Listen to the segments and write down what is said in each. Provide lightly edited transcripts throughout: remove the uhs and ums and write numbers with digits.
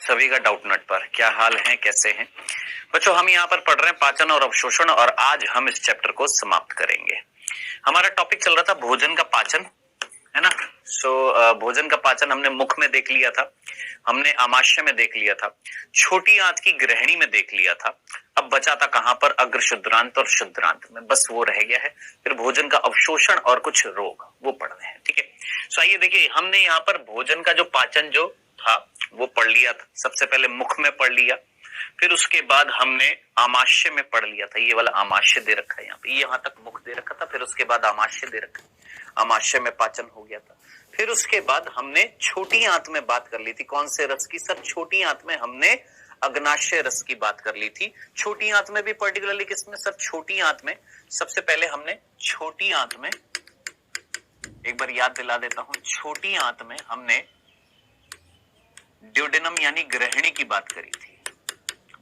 सभी का डाउट नट पर क्या हाल है, कैसे हैं बच्चों। हम यहाँ पर पढ़ रहे हैं पाचन और अवशोषण और आज हम इस चैप्टर को समाप्त करेंगे। हमारा टॉपिक चल रहा था भोजन का पाचन, है ना। भोजन का पाचन हमने मुख में देख लिया था, हमने आमाशय में देख लिया था, छोटी आंत की ग्रहणी में देख लिया था। अब बचा था कहां पर, अग्र शुद्रांत और शुद्रांत में, बस वो रह गया है। फिर भोजन का अवशोषण और कुछ रोग वो पढ़ने हैं, ठीक है। आइए देखिए, हमने यहाँ पर भोजन का जो पाचन जो था वो पढ़ लिया था। सबसे पहले मुख में पढ़ लिया, फिर उसके बाद हमने आमाशय में पढ़ लिया था। ये वाला आमाशय दे रखा है यहाँ पे, यहाँ तक मुख दे रखा था, फिर उसके बाद आमाशय दे रखा है, आमाशय में पाचन हो गया था। फिर उसके बाद हमने छोटी आंत में बात कर ली थी, कौन से रस की सर, छोटी आंत में हमने अग्नाशय रस की बात कर ली थी। छोटी आंत में भी पर्टिकुलरली किसमें सर, छोटी आंत में। सबसे पहले हमने छोटी आंत में, एक बार याद दिला देता हूं, छोटी आंत में हमने ड्यूडेनम यानी ग्रहणी की बात करी थी,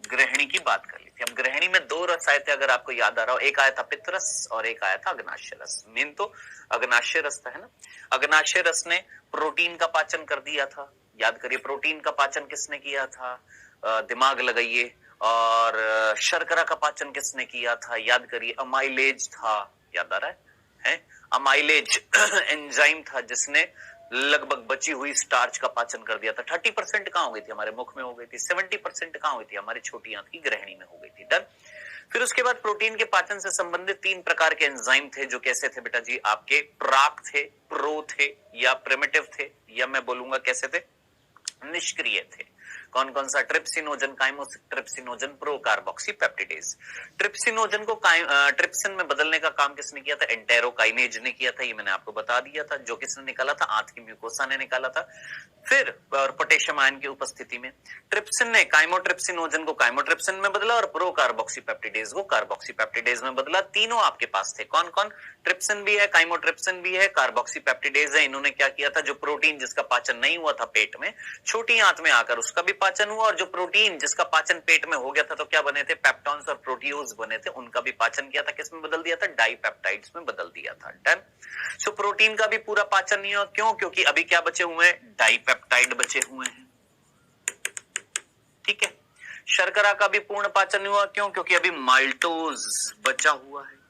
ग्रहणी की बात कर ली थी। अब ग्रहणी में दो रस आए थे, अगर आपको याद आ रहा हो, एक आया था पित्तरस और एक आया था अग्नाशय रस। मेन तो अग्नाशय रस था, है ना। अग्नाशय रस ने प्रोटीन का पाचन कर दिया था, याद करिए प्रोटीन का पाचन किसने किया था, दिमाग लगाइए। और शर्करा का पाचन किसने किया था, याद करिए अमाइलेज था, याद आ रहा है? अमाइलेज एंजाइम था जिसने लगभग बची हुई स्टार्च का पाचन कर दिया था। 30% कहां हो गई थी, हमारे मुख में हो गई थी। 70% कहां हुई थी, हमारी छोटी आंत की ग्रहणी में हो गई थी। डन। फिर उसके बाद प्रोटीन के पाचन से संबंधित 3 प्रकार के एंजाइम थे, जो कैसे थे बेटा जी, आपके प्राक थे, प्रो थे या प्रिमिटिव थे, या मैं बोलूंगा कैसे थे, निष्क्रिय थे। कौन कौन सा, trypsinogen, trypsinogen, pro carboxy peptidase. Trypsinogen को ट्रिप्सिन में बदलने का काम किसने किया था, एंटेरोकाइनेज ने किया था, ये मैंने आपको बता दिया था। जो किसने निकाला था, आंत की म्यूकोसा ने निकाला था। फिर पोटेशियम आयन की उपस्थिति में ट्रिप्सिन ने काइमोट्रिप्सिनोजन को काइमोट्रिप्सिन में बदला और प्रो कार्बोक्सी पेप्टिडेज को कार्बोक्सी पेप्टिडेज में बदला। तीनों आपके पास थे, कौन कौन, ट्रिप्सिन भी है, काइमोट्रिप्सिन भी है, कार्बोक्सी पेप्टिडेज है। इन्होंने क्या किया था, जो प्रोटीन जिसका पाचन नहीं हुआ था पेट में, छोटी आंत में आकर उसका भी पाचन हुआ, और जो प्रोटीन जिसका पाचन पेट में हो गया था तो क्या बने थे, पेप्टॉन्स और प्रोटियोज बने थे, उनका भी पाचन किया था, किसमें बदल दिया था, डाइपेप्टाइड्स में बदल दिया था। डन। सो प्रोटीन का भी पूरा पाचन नहीं हुआ, क्यों, क्योंकि अभी क्या बचे हुए हैं, डाइपेप्टाइड बचे हुए हैं, ठीक है। शर्करा का भी पूर्ण पाचन नहीं हुआ, क्यों, क्योंकि अभी माल्टोज बचा हुआ है।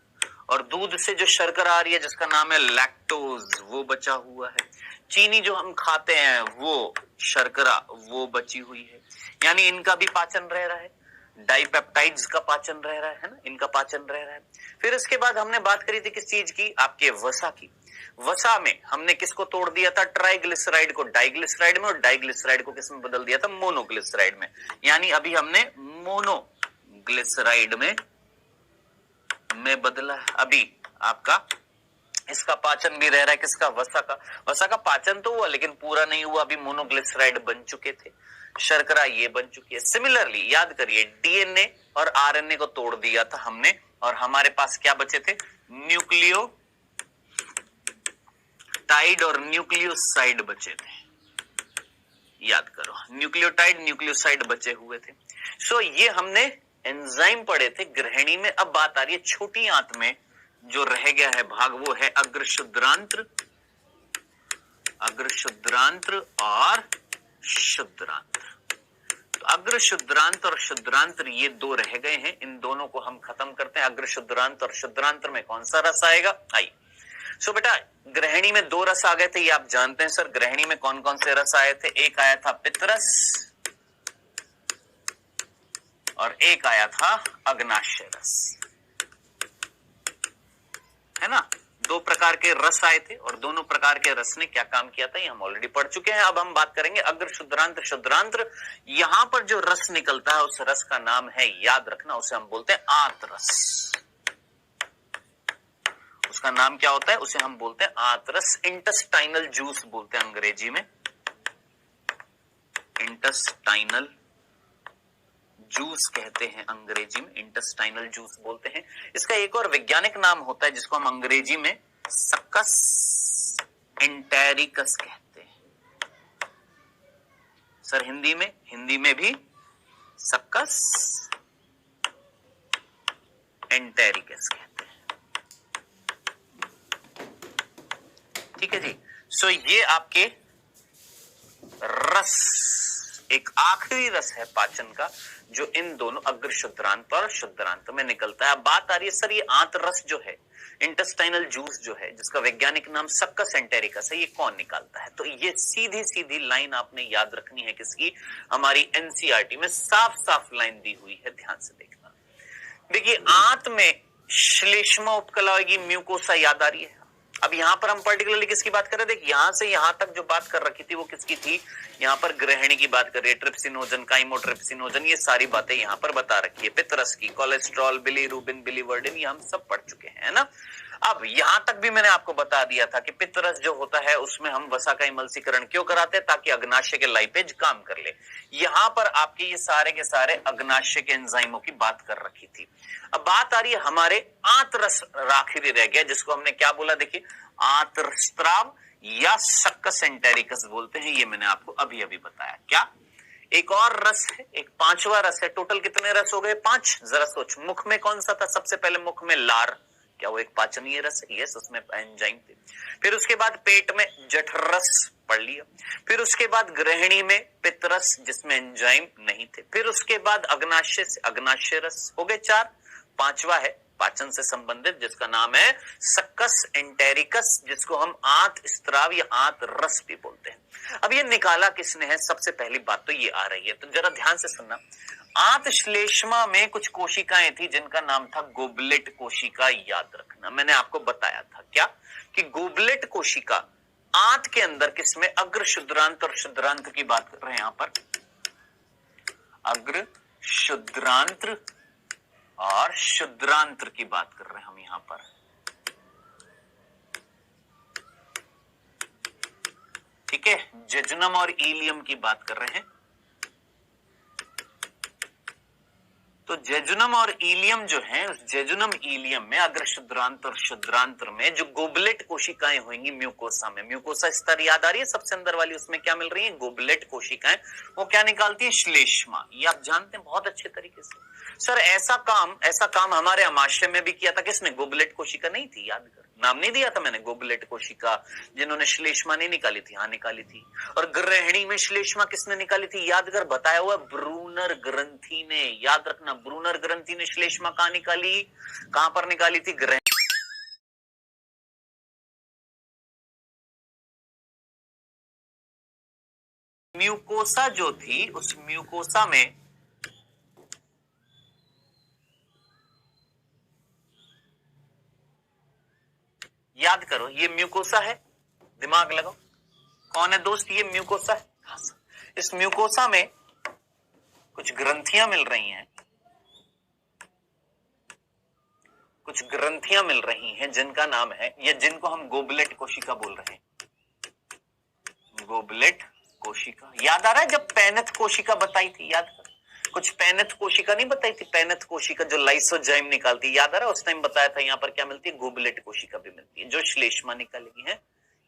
और दूध से जो शर्करा आ रही है जिसका नाम है लैक्टोज, वो बचा हुआ है। चीनी जो हम खाते हैं वो शर्करा, वो बची हुई है, यानी इनका भी पाचन रह रहा है। डाइपेप्टाइड्स का पाचन रह रहा है ना, इनका पाचन रह रहा है। फिर इसके बाद हमने बात करी थी किस चीज की, आपके वसा की। वसा में हमने किसको तोड़ दिया था, ट्राइग्लिसराइड को डाइग्लिसराइड में, और डाइग्लिसराइड को किसमें बदल दिया था, मोनोग्लिसराइड में। यानी अभी हमने मोनोग्लिसराइड में बदला है। अभी आपका इसका पाचन भी रह रहा है, किसका, वसा का। वसा का पाचन तो हुआ लेकिन पूरा नहीं हुआ, अभी मोनोग्लिसराइड बन चुके थे, शर्करा ये बन चुकी है। सिमिलरली याद करिए, डीएनए और आरएनए को तोड़ दिया था हमने, और हमारे पास क्या बचे थे, न्यूक्लियोटाइड और न्यूक्लियोसाइड बचे थे। याद करो, न्यूक्लियोटाइड न्यूक्लियोसाइड बचे हुए थे। सो ये हमने एंजाइम पढ़े थे ग्रहणी में। अब बात आ रही है छोटी आंत में जो रह गया है भाग, वो है अग्रशुद्रांत्र, अग्रशुद्रांत्र और शुद्रांत्र। तो अग्रशुद्रांत्र और शुद्रांत्र ये दो रह गए हैं, इन दोनों को हम खत्म करते हैं। अग्रशुद्रांत्र और शुद्रांत्र में कौन सा रस आएगा, आइए। सो बेटा ग्रहणी में 2 रस आ गए थे, ये आप जानते हैं सर। ग्रहणी में कौन कौन से रस आए थे, एक आया था पित्तरस और एक आया था अग्नाशय रस, है ना। 2 प्रकार के रस आए थे और दोनों प्रकार के रस ने क्या काम किया था, ये हम ऑलरेडी पढ़ चुके हैं। अब हम बात करेंगे अग्र शुद्रांत्र शुद्रांत्र। यहां पर जो रस निकलता है उस रस का नाम है, याद रखना, उसे हम बोलते हैं आंतरस। उसका नाम क्या होता है, उसे हम बोलते हैं आंतरस। इंटेस्टाइनल जूस बोलते हैं अंग्रेजी में, इंटेस्टाइनल जूस कहते हैं अंग्रेजी में, इंटेस्टाइनल जूस बोलते हैं। इसका एक और वैज्ञानिक नाम होता है जिसको हम अंग्रेजी में सक्कस एंटेरिकस कहते हैं। सर हिंदी में भी सक्कस एंटेरिकस कहते हैं, ठीक है जी। सो ये आपके रस एक आखिरी रस है पाचन का जो इन दोनों अग्र शुद्रांत और शुद्रांत में निकलता है। अब बात आ रही है सर ये आंत रस जो है, इंटेस्टाइनल जूस जो है, जिसका वैज्ञानिक नाम सक्कस एंटेरिकस है, ये कौन निकालता है? तो ये सीधी सीधी लाइन आपने याद रखनी है किसकी, हमारी एनसीईआरटी में साफ साफ लाइन दी हुई है, ध्यान से देखना। देखिए आंत में श्लेष्मा उपकला होगी, म्यूकोसा याद आ रही है। अब यहां पर हम पर्टिकुलरली किसकी बात कर रहे थे, यहां से यहां तक जो बात कर रखी थी वो किसकी थी, यहां पर ग्रहणी की बात कर रही है, ट्रिप्सिनोजन, काइमोट्रिप्सिनोजन, ये सारी बातें यहां पर बता रखी है, पितरस की, कोलेस्ट्रॉल, बिलीरुबिन, बिलीवर्डिन, ये हम सब पढ़ चुके हैं, है ना। अब यहां तक भी मैंने आपको बता दिया था कि पित्तरस जो होता है उसमें हम वसा का इमल्सीकरण क्यों कराते हैं, ताकि अग्नाशय के लाइपेज काम कर ले। यहां पर आपके ये सारे के सारे अग्नाशय के एंजाइमों की बात कर रखी थी। अब बात आ रही है हमारे आंतरस आखिरी रह गया, जिसको हमने क्या बोला, देखिए आंतरस्त्राव या सक्कस एंटेरिकस बोलते हैं, ये मैंने आपको अभी अभी बताया। क्या एक और रस है, एक पांचवा रस है। टोटल कितने रस हो गए, 5। जरा सोच, मुख में कौन सा था सबसे पहले, मुख में लार, क्या वो एक पाचनीय रस है? यस, उसमें एंजाइम थे। फिर उसके बाद पेट में जठरस पढ़ लिया, फिर उसके बाद ग्रहणी में पित्तरस जिसमें एंजाइम नहीं थे, फिर उसके बाद अग्नाशय से अग्नाशय रस, हो गए 4। पांचवा है पाचन से संबंधित जिसका नाम है सक्कस एंटेरिकस, जिसको हम आंत स्त्राव या आंत रस भी बोलते हैं। अब ये निकाला किसने है, सबसे पहली बात तो ये आ रही है, तो जरा ध्यान से सुनना। आंत श्लेष्मा में कुछ कोशिकाएं थी जिनका नाम था गोबलेट कोशिका, याद रखना। मैंने आपको बताया था क्या कि गोबलेट कोशिका आंत के अंदर किसमें, अग्र शुद्रांत और शुद्रांत की बात कर रहे हैं यहां पर, अग्र शुद्रांत और शुद्रांत की बात कर रहे हैं हम यहां पर। ठीक है, जेजुनम और इलियम की बात कर रहे हैं। तो जेजुनम और इलियम जो है, उस जेजुनम इलियम में अग्र शुद्रांत और शुद्रांत में जो गोबलेट कोशिकाएं होंगी म्यूकोसा में, म्यूकोसा स्तर याद आ रही है सबसे अंदर वाली, उसमें क्या मिल रही है, गोबलेट कोशिकाएं। वो क्या निकालती है, श्लेष्मा, ये आप जानते हैं बहुत अच्छे तरीके से। सर ऐसा काम हमारे आमाशय में भी किया था, किसने, गोबलेट कोशिका नहीं थी, याद कर, नाम नहीं दिया था मैंने, गोबलेट कोशिका, जिन्होंने श्लेष्मा नहीं निकाली थी, हाँ निकाली थी। और ग्रहणी में श्लेष्मा किसने निकाली थी, याद कर, बताया हुआ ब्रूनर ग्रंथि ने, याद रखना, ब्रूनर ग्रंथि ने श्लेष्मा कहां निकाली, कहां पर निकाली थी, ग्रहणी। म्यूकोसा जो थी, उस म्यूकोसा में याद करो, ये म्यूकोसा है, दिमाग लगाओ, कौन है दोस्त, ये म्यूकोसा है। इस म्यूकोसा में कुछ ग्रंथियां मिल रही हैं, कुछ ग्रंथियां मिल रही हैं जिनका नाम है, या जिनको हम गोबलेट कोशिका बोल रहे हैं, गोबलेट कोशिका। याद आ रहा है जब पैनथ कोशिका बताई थी, याद कर, कुछ पैनथ कोशिका नहीं बताई थी, पैनथ कोशिका जो लाइसोजाइम निकालती है, याद आ रहा है, उस टाइम बताया था यहाँ पर क्या मिलती है, गोबलेट कोशिका भी मिलती है जो श्लेष्मा निकालेगी है।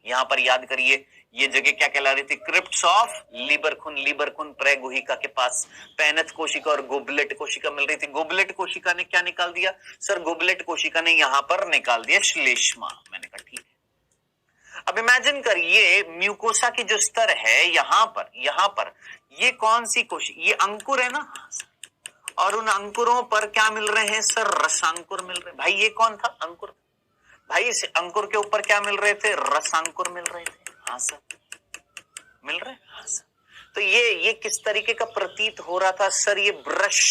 यहाँ पर याद करिए, ये जगह क्या कहला रही थी, क्रिप्ट्स ऑफ लीबरखुन, लीबरखुन प्रेगुहिका के पास पैनथ कोशिका और गोबलेट कोशिका मिल रही थी। गोबलेट कोशिका ने क्या निकाल दिया, सर गोबलेट कोशिका ने यहाँ पर निकाल दिया श्लेष्मा। मैंने कहा ठीक है। अब इमेजिन करिए म्यूकोसा की जो स्तर है यहाँ पर ये कौन सी कोशिका, ये अंकुर है ना, और उन अंकुरों पर क्या मिल रहे हैं सर, रसांकुर मिल रहे हैं। भाई ये कौन था, अंकुर, भाई इस अंकुर के ऊपर क्या मिल रहे थे, रसांकुर मिल रहे थे। हाँ सर, मिल रहे हैं, हाँ सर। तो ये किस तरीके का प्रतीत हो रहा था सर, ये ब्रश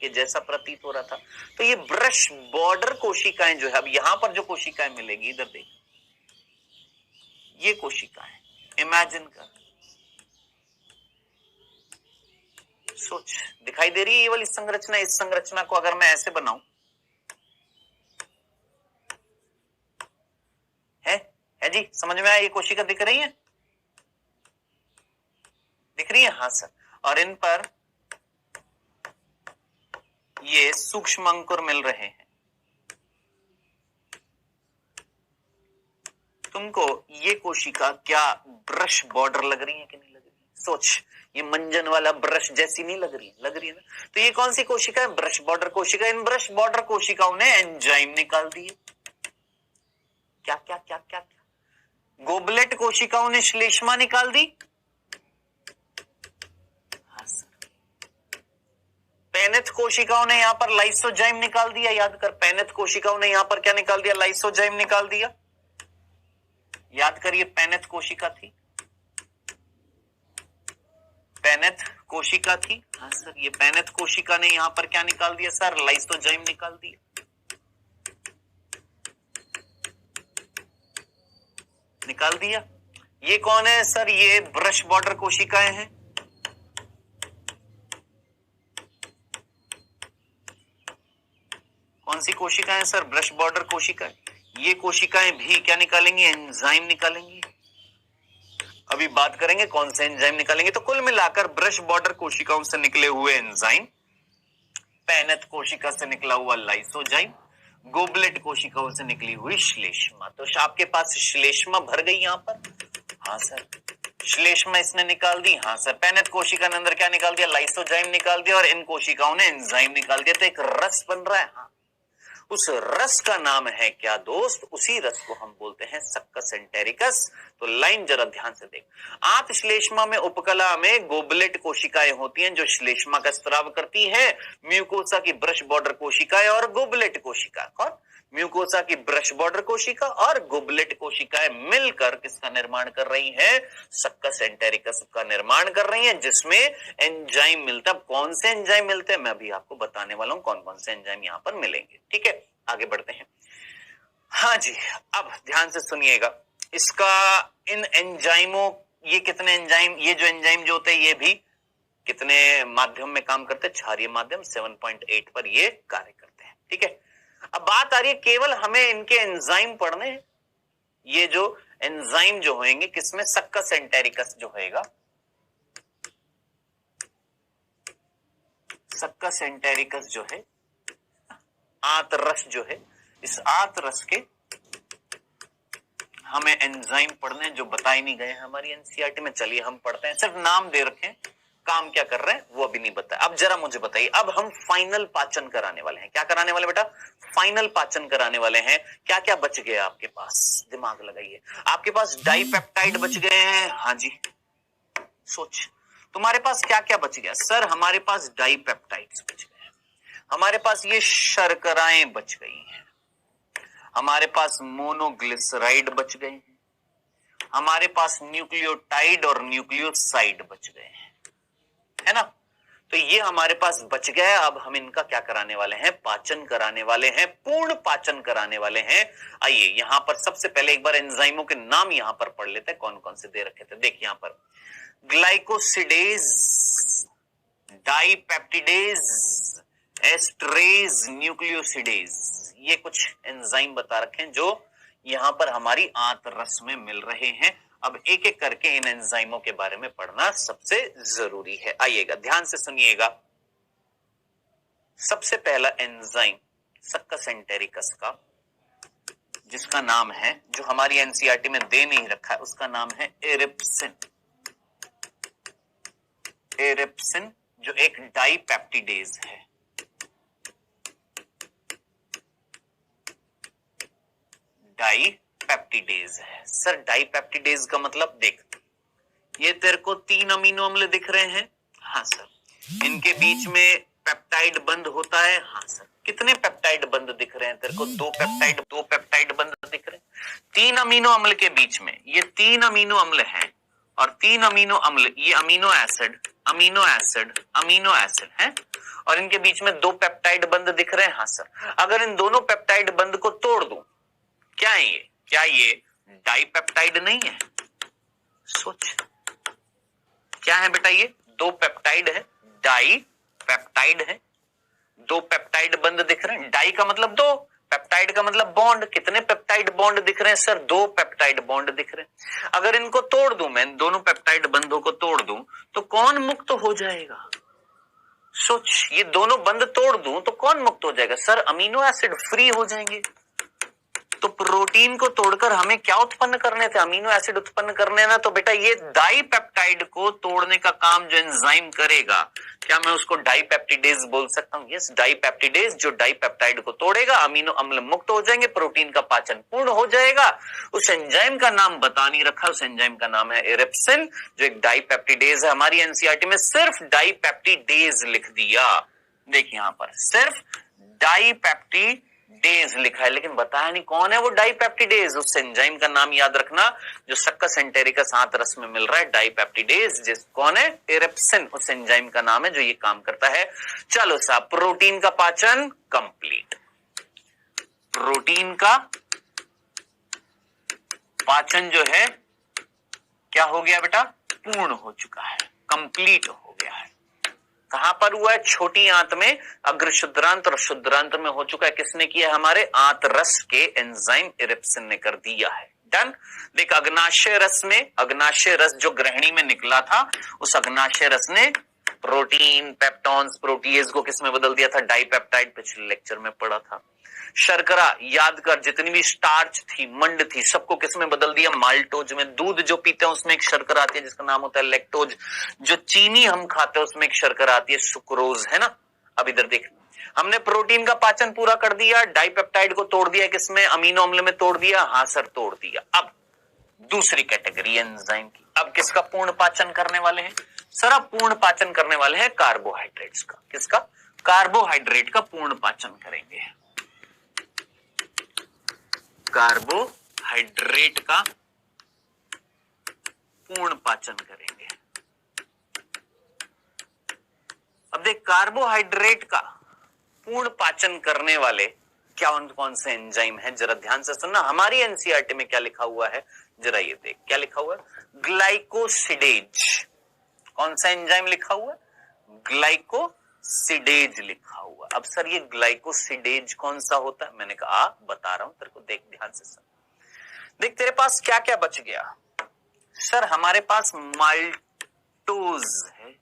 के जैसा प्रतीत हो रहा था। तो ये ब्रश बॉर्डर कोशिकाएं जो है, अब यहां पर जो कोशिकाएं मिलेगी, इधर देख, ये कोशिकाएं, इमेजिन कर, सोच, दिखाई दे रही है ये वाली संरचना। इस संरचना को अगर मैं ऐसे बनाऊं, है जी, समझ में आया, ये कोशिका दिख रही है, दिख रही है, हाँ सर। और इन पर ये सूक्ष्म अंकुर मिल रहे हैं। तुमको ये कोशिका क्या ब्रश बॉर्डर लग रही है कि नहीं लग रही है, सोच, ये मंजन वाला ब्रश जैसी नहीं लग रही है, लग रही है ना। तो ये कौन सी कोशिका है, ब्रश बॉर्डर कोशिका। इन ब्रश बॉर्डर कोशिकाओं ने एंजाइम निकाल दिए। क्या क्या क्या क्या क्या, गोबलेट कोशिकाओं ने श्लेष्मा निकाल दी, पेनिथ कोशिकाओं ने यहां पर लाइसोजाइम निकाल दिया, याद कर, पेनिथ कोशिकाओं ने यहां पर क्या निकाल दिया, लाइसोजाइम निकाल दिया। याद करिए, पेनिथ कोशिका थी, पेनिथ कोशिका थी, हाँ सर, ये पेनिथ कोशिका ने यहां पर क्या निकाल दिया सर, लाइसोजाइम निकाल दिया। निकाल दिया। ये कौन है सर, ये ब्रश बॉर्डर कोशिकाएं हैं। कौन सी कोशिकाएं सर, ब्रश बॉर्डर कोशिकाएं। ये कोशिकाएं भी क्या निकालेंगी, एंजाइम निकालेंगी। अभी बात करेंगे कौन से एंजाइम निकालेंगे। तो कुल मिलाकर ब्रश बॉर्डर कोशिकाओं से निकले हुए एंजाइम, पेनिथ कोशिका से निकला हुआ लाइसोजाइम, गोबलेट कोशिकाओं से निकली हुई श्लेष्मा। तो आपके पास श्लेष्मा भर गई यहां पर, हाँ सर, श्लेष्मा इसने निकाल दी, हाँ सर। पेनिथ कोशिका ने अंदर क्या निकाल दिया, लाइसोजाइम निकाल दिया, और इन कोशिकाओं ने एंजाइम निकाल दिया। तो एक रस बन रहा है, हाँ। उस रस का नाम है क्या दोस्त, उसी रस को हम बोलते हैं सक्कस एंटेरिकस। तो लाइन जरा ध्यान से देख, आंत श्लेष्मा में उपकला में गोबलेट कोशिकाएं होती हैं जो श्लेष्मा का स्त्राव करती हैं। म्यूकोसा की ब्रश बॉर्डर कोशिकाएं और गोबलेट कोशिका, कौन, म्यूकोसा की ब्रश बॉर्डर कोशिका और गोबलेट कोशिकाएं मिलकर किसका निर्माण कर रही हैं, सक्कस एंटेरिकस का निर्माण कर रही हैं, जिसमें एंजाइम मिलता है। कौन से एंजाइम मिलते हैं मैं अभी आपको बताने वाला हूं, कौन कौन से एंजाइम यहां पर मिलेंगे, ठीक है। आगे बढ़ते हैं, हाँ जी। अब ध्यान से सुनिएगा, इसका इन एंजाइमों, ये कितने एंजाइम, ये जो एंजाइम जो होते हैं ये भी कितने माध्यम में काम करते हैं, क्षारीय माध्यम 7.8 पर ये कार्य करते हैं, ठीक है। अब बात आ रही है, केवल हमें इनके एंजाइम पढ़ने हैं। ये जो एंजाइम जो होंगे किसमें, सक्कस एंटेरिकस जो होएगा, सक्कस एंटेरिकस जो है, आंत रस जो है, इस आंत रस के हमें एंजाइम पढ़ने जो बताए नहीं गए हमारी एनसीईआरटी में। चलिए हम पढ़ते हैं, सिर्फ नाम दे रखे हैं, काम क्या कर रहे हैं वो अभी नहीं बताया। अब जरा मुझे बताइए, अब हम फाइनल पाचन कराने वाले हैं। क्या कराने वाले बेटा, फाइनल पाचन कराने वाले हैं। क्या क्या बच गया आपके पास, दिमाग लगाइए। आपके पास डाइपेप्टाइड बच गए हैं, हाँ जी, सोच तुम्हारे पास क्या क्या बच गया सर। हमारे पास डाइपेप्टाइड्स बच गए, हमारे पास ये शर्कराएं बच गई हैं, हमारे पास मोनोग्लिसराइड बच गए हैं, हमारे पास न्यूक्लियोटाइड और न्यूक्लियोसाइड बच गए हैं, है ना। तो ये हमारे पास बच गया। अब हम इनका क्या कराने वाले हैं, पाचन कराने वाले हैं, पूर्ण पाचन कराने वाले हैं। आइए यहां पर सबसे पहले एक बार एंजाइमों के नाम यहां पर पढ़ लेते हैं, कौन कौन से दे रखे थे। देखिए यहां पर ग्लाइकोसिडेज, डाइपेप्टिडेज, एस्ट्रेज, न्यूक्लियोसिडेज, ये कुछ एंजाइम बता रखे हैं जो यहां पर हमारी आंत रस में मिल रहे हैं। अब एक एक करके इन एंजाइमों के बारे में पढ़ना सबसे जरूरी है। आइएगा ध्यान से सुनिएगा। सबसे पहला एंजाइम सक्कस एंटेरिकस का, जिसका नाम है, जो हमारी एनसीईआरटी में दे नहीं रखा है, उसका नाम है एरिप्सिन। एरिप्सिन जो एक डाइपेप्टिडेज है। डाइपेप्टिडेज है सर। डाइपेप्टिडेज का मतलब देख, ये तेरे को 3 अमीनो अम्ल दिख रहे हैं, हाँ सर। इनके बीच में पेप्टाइड बंद होता है, हाँ सर। कितने पेप्टाइड बंद दिख रहे हैं तेरे को, 2 पेप्टाइड बंद दिख रहे हैं 3 अमीनो अम्ल के बीच में। ये 3 अमीनो अम्ल हैं, और 3 अमीनो अम्ल, ये amino acid, amino acid, amino acid है, और इनके बीच में 2 पेप्टाइड बंद दिख रहे हैं, हाँ सर। अगर इन दोनों पेप्टाइड बंद को तोड़ दूं, क्या है ये, क्या ये डाइपेप्टाइड नहीं है, सोच क्या है बेटा, ये 2 पेप्टाइड है, डाइपेप्टाइड है, 2 पेप्टाइड बंद दिख रहे हैं। डाई का मतलब 2, पेप्टाइड का मतलब बॉन्ड। कितने पेप्टाइड बॉन्ड दिख रहे हैं सर, 2 पेप्टाइड बॉन्ड दिख रहे हैं। अगर इनको तोड़ दूं मैं, दोनों पेप्टाइड बंधों को तोड़ दूं, तो कौन मुक्त हो जाएगा, सोच। ये दोनों बंद तोड़ दूं तो कौन मुक्त हो जाएगा सर, अमीनो एसिड फ्री हो जाएंगे। तो प्रोटीन को तोड़कर हमें क्या उत्पन्न करने थे, अमीनो एसिड उत्पन्न करने ना। तो बेटा ये डाइपेप्टाइड को तोड़ने का काम जो एंजाइम करेगा, क्या मैं उसको डाइपेप्टिडेज बोल सकता हूं, यस, डाइपेप्टिडेज जो डाइपेप्टाइड को तोड़ेगा, अमीनो अम्ल मुक्त हो जाएंगे, प्रोटीन का पाचन पूर्ण हो जाएगा। उस एंजाइम का नाम बता नहीं रखा, उस एंजाइम का नाम है एरिप्सिन, जो एक डाइपेप्टिडेज है। हमारी एनसीईआरटी में सिर्फ डाइपेप्टिडेज लिख दिया, देखिए यहां पर सिर्फ डाइपेप्टिडेज लिखा है, लेकिन बताया नहीं कौन है वो डाइपेप्टिडेज। उस एंजाइम का नाम याद रखना जो सक्कस एंटेरिकस आंतरस में मिल रहा है, डाइपेप्टिडेज। जिस कौन है? इरिप्सिन उस एंजाइम का नाम है जो ये काम करता है। चलो साहब, प्रोटीन का पाचन कंप्लीट। प्रोटीन का पाचन जो है क्या हो गया बेटा? पूर्ण हो चुका है, कंप्लीट हो गया है। कहां पर हुआ है? छोटी आंत में, अग्र शुद्रांत और शुद्रांत में हो चुका है। किसने किया? हमारे आंतरस के एंजाइम इरिप्सिन ने कर दिया है। डन। देख, अग्नाशय रस में, अग्नाशय रस जो ग्रहणी में निकला था, उस अग्नाशय रस ने प्रोटीन, पेप्टॉन्स, प्रोटीएज को किसमें बदल दिया था? डाइपेप्टाइड। पिछले लेक्चर में पढ़ा था। शर्करा याद कर, जितनी भी स्टार्च थी, मंड थी, सबको किसमें बदल दिया? माल्टोज में। दूध जो पीते हैं उसमें एक शर्करा आती है जिसका नाम होता है लैक्टोज। जो चीनी हम खाते हैं उसमें एक शर्करा आती है सुक्रोज, है ना। अब इधर देख, हमने प्रोटीन का पाचन पूरा कर दिया, डाइपेप्टाइड को तोड़ दिया, किसमें? अमीनो अम्ल में तोड़ दिया। हाँ सर, तोड़ दिया। अब दूसरी कैटेगरी एंजाइम की। अब किसका पूर्ण पाचन करने वाले हैं सर? अब पूर्ण पाचन करने वाले हैं कार्बोहाइड्रेट्स का। किसका? कार्बोहाइड्रेट का पूर्ण पाचन करेंगे। कार्बोहाइड्रेट का पूर्ण पाचन करेंगे। अब देख, कार्बोहाइड्रेट का पूर्ण पाचन करने वाले क्या कौन से एंजाइम हैं? जरा ध्यान से सुनना। हमारी एनसीईआरटी में क्या लिखा हुआ है, जरा ये देख। क्या लिखा हुआ है? ग्लाइकोसिडेज। कौन सा एंजाइम लिखा हुआ है? ग्लाइकोसिडेज लिखा हुआ। अब सर ये ग्लाइकोसिडेज कौन सा होता है? मैंने कहा बता रहा हूं तेरे को, देख ध्यान से सुन। देख, तेरे पास क्या क्या बच गया सर? हमारे पास माल्टोज है,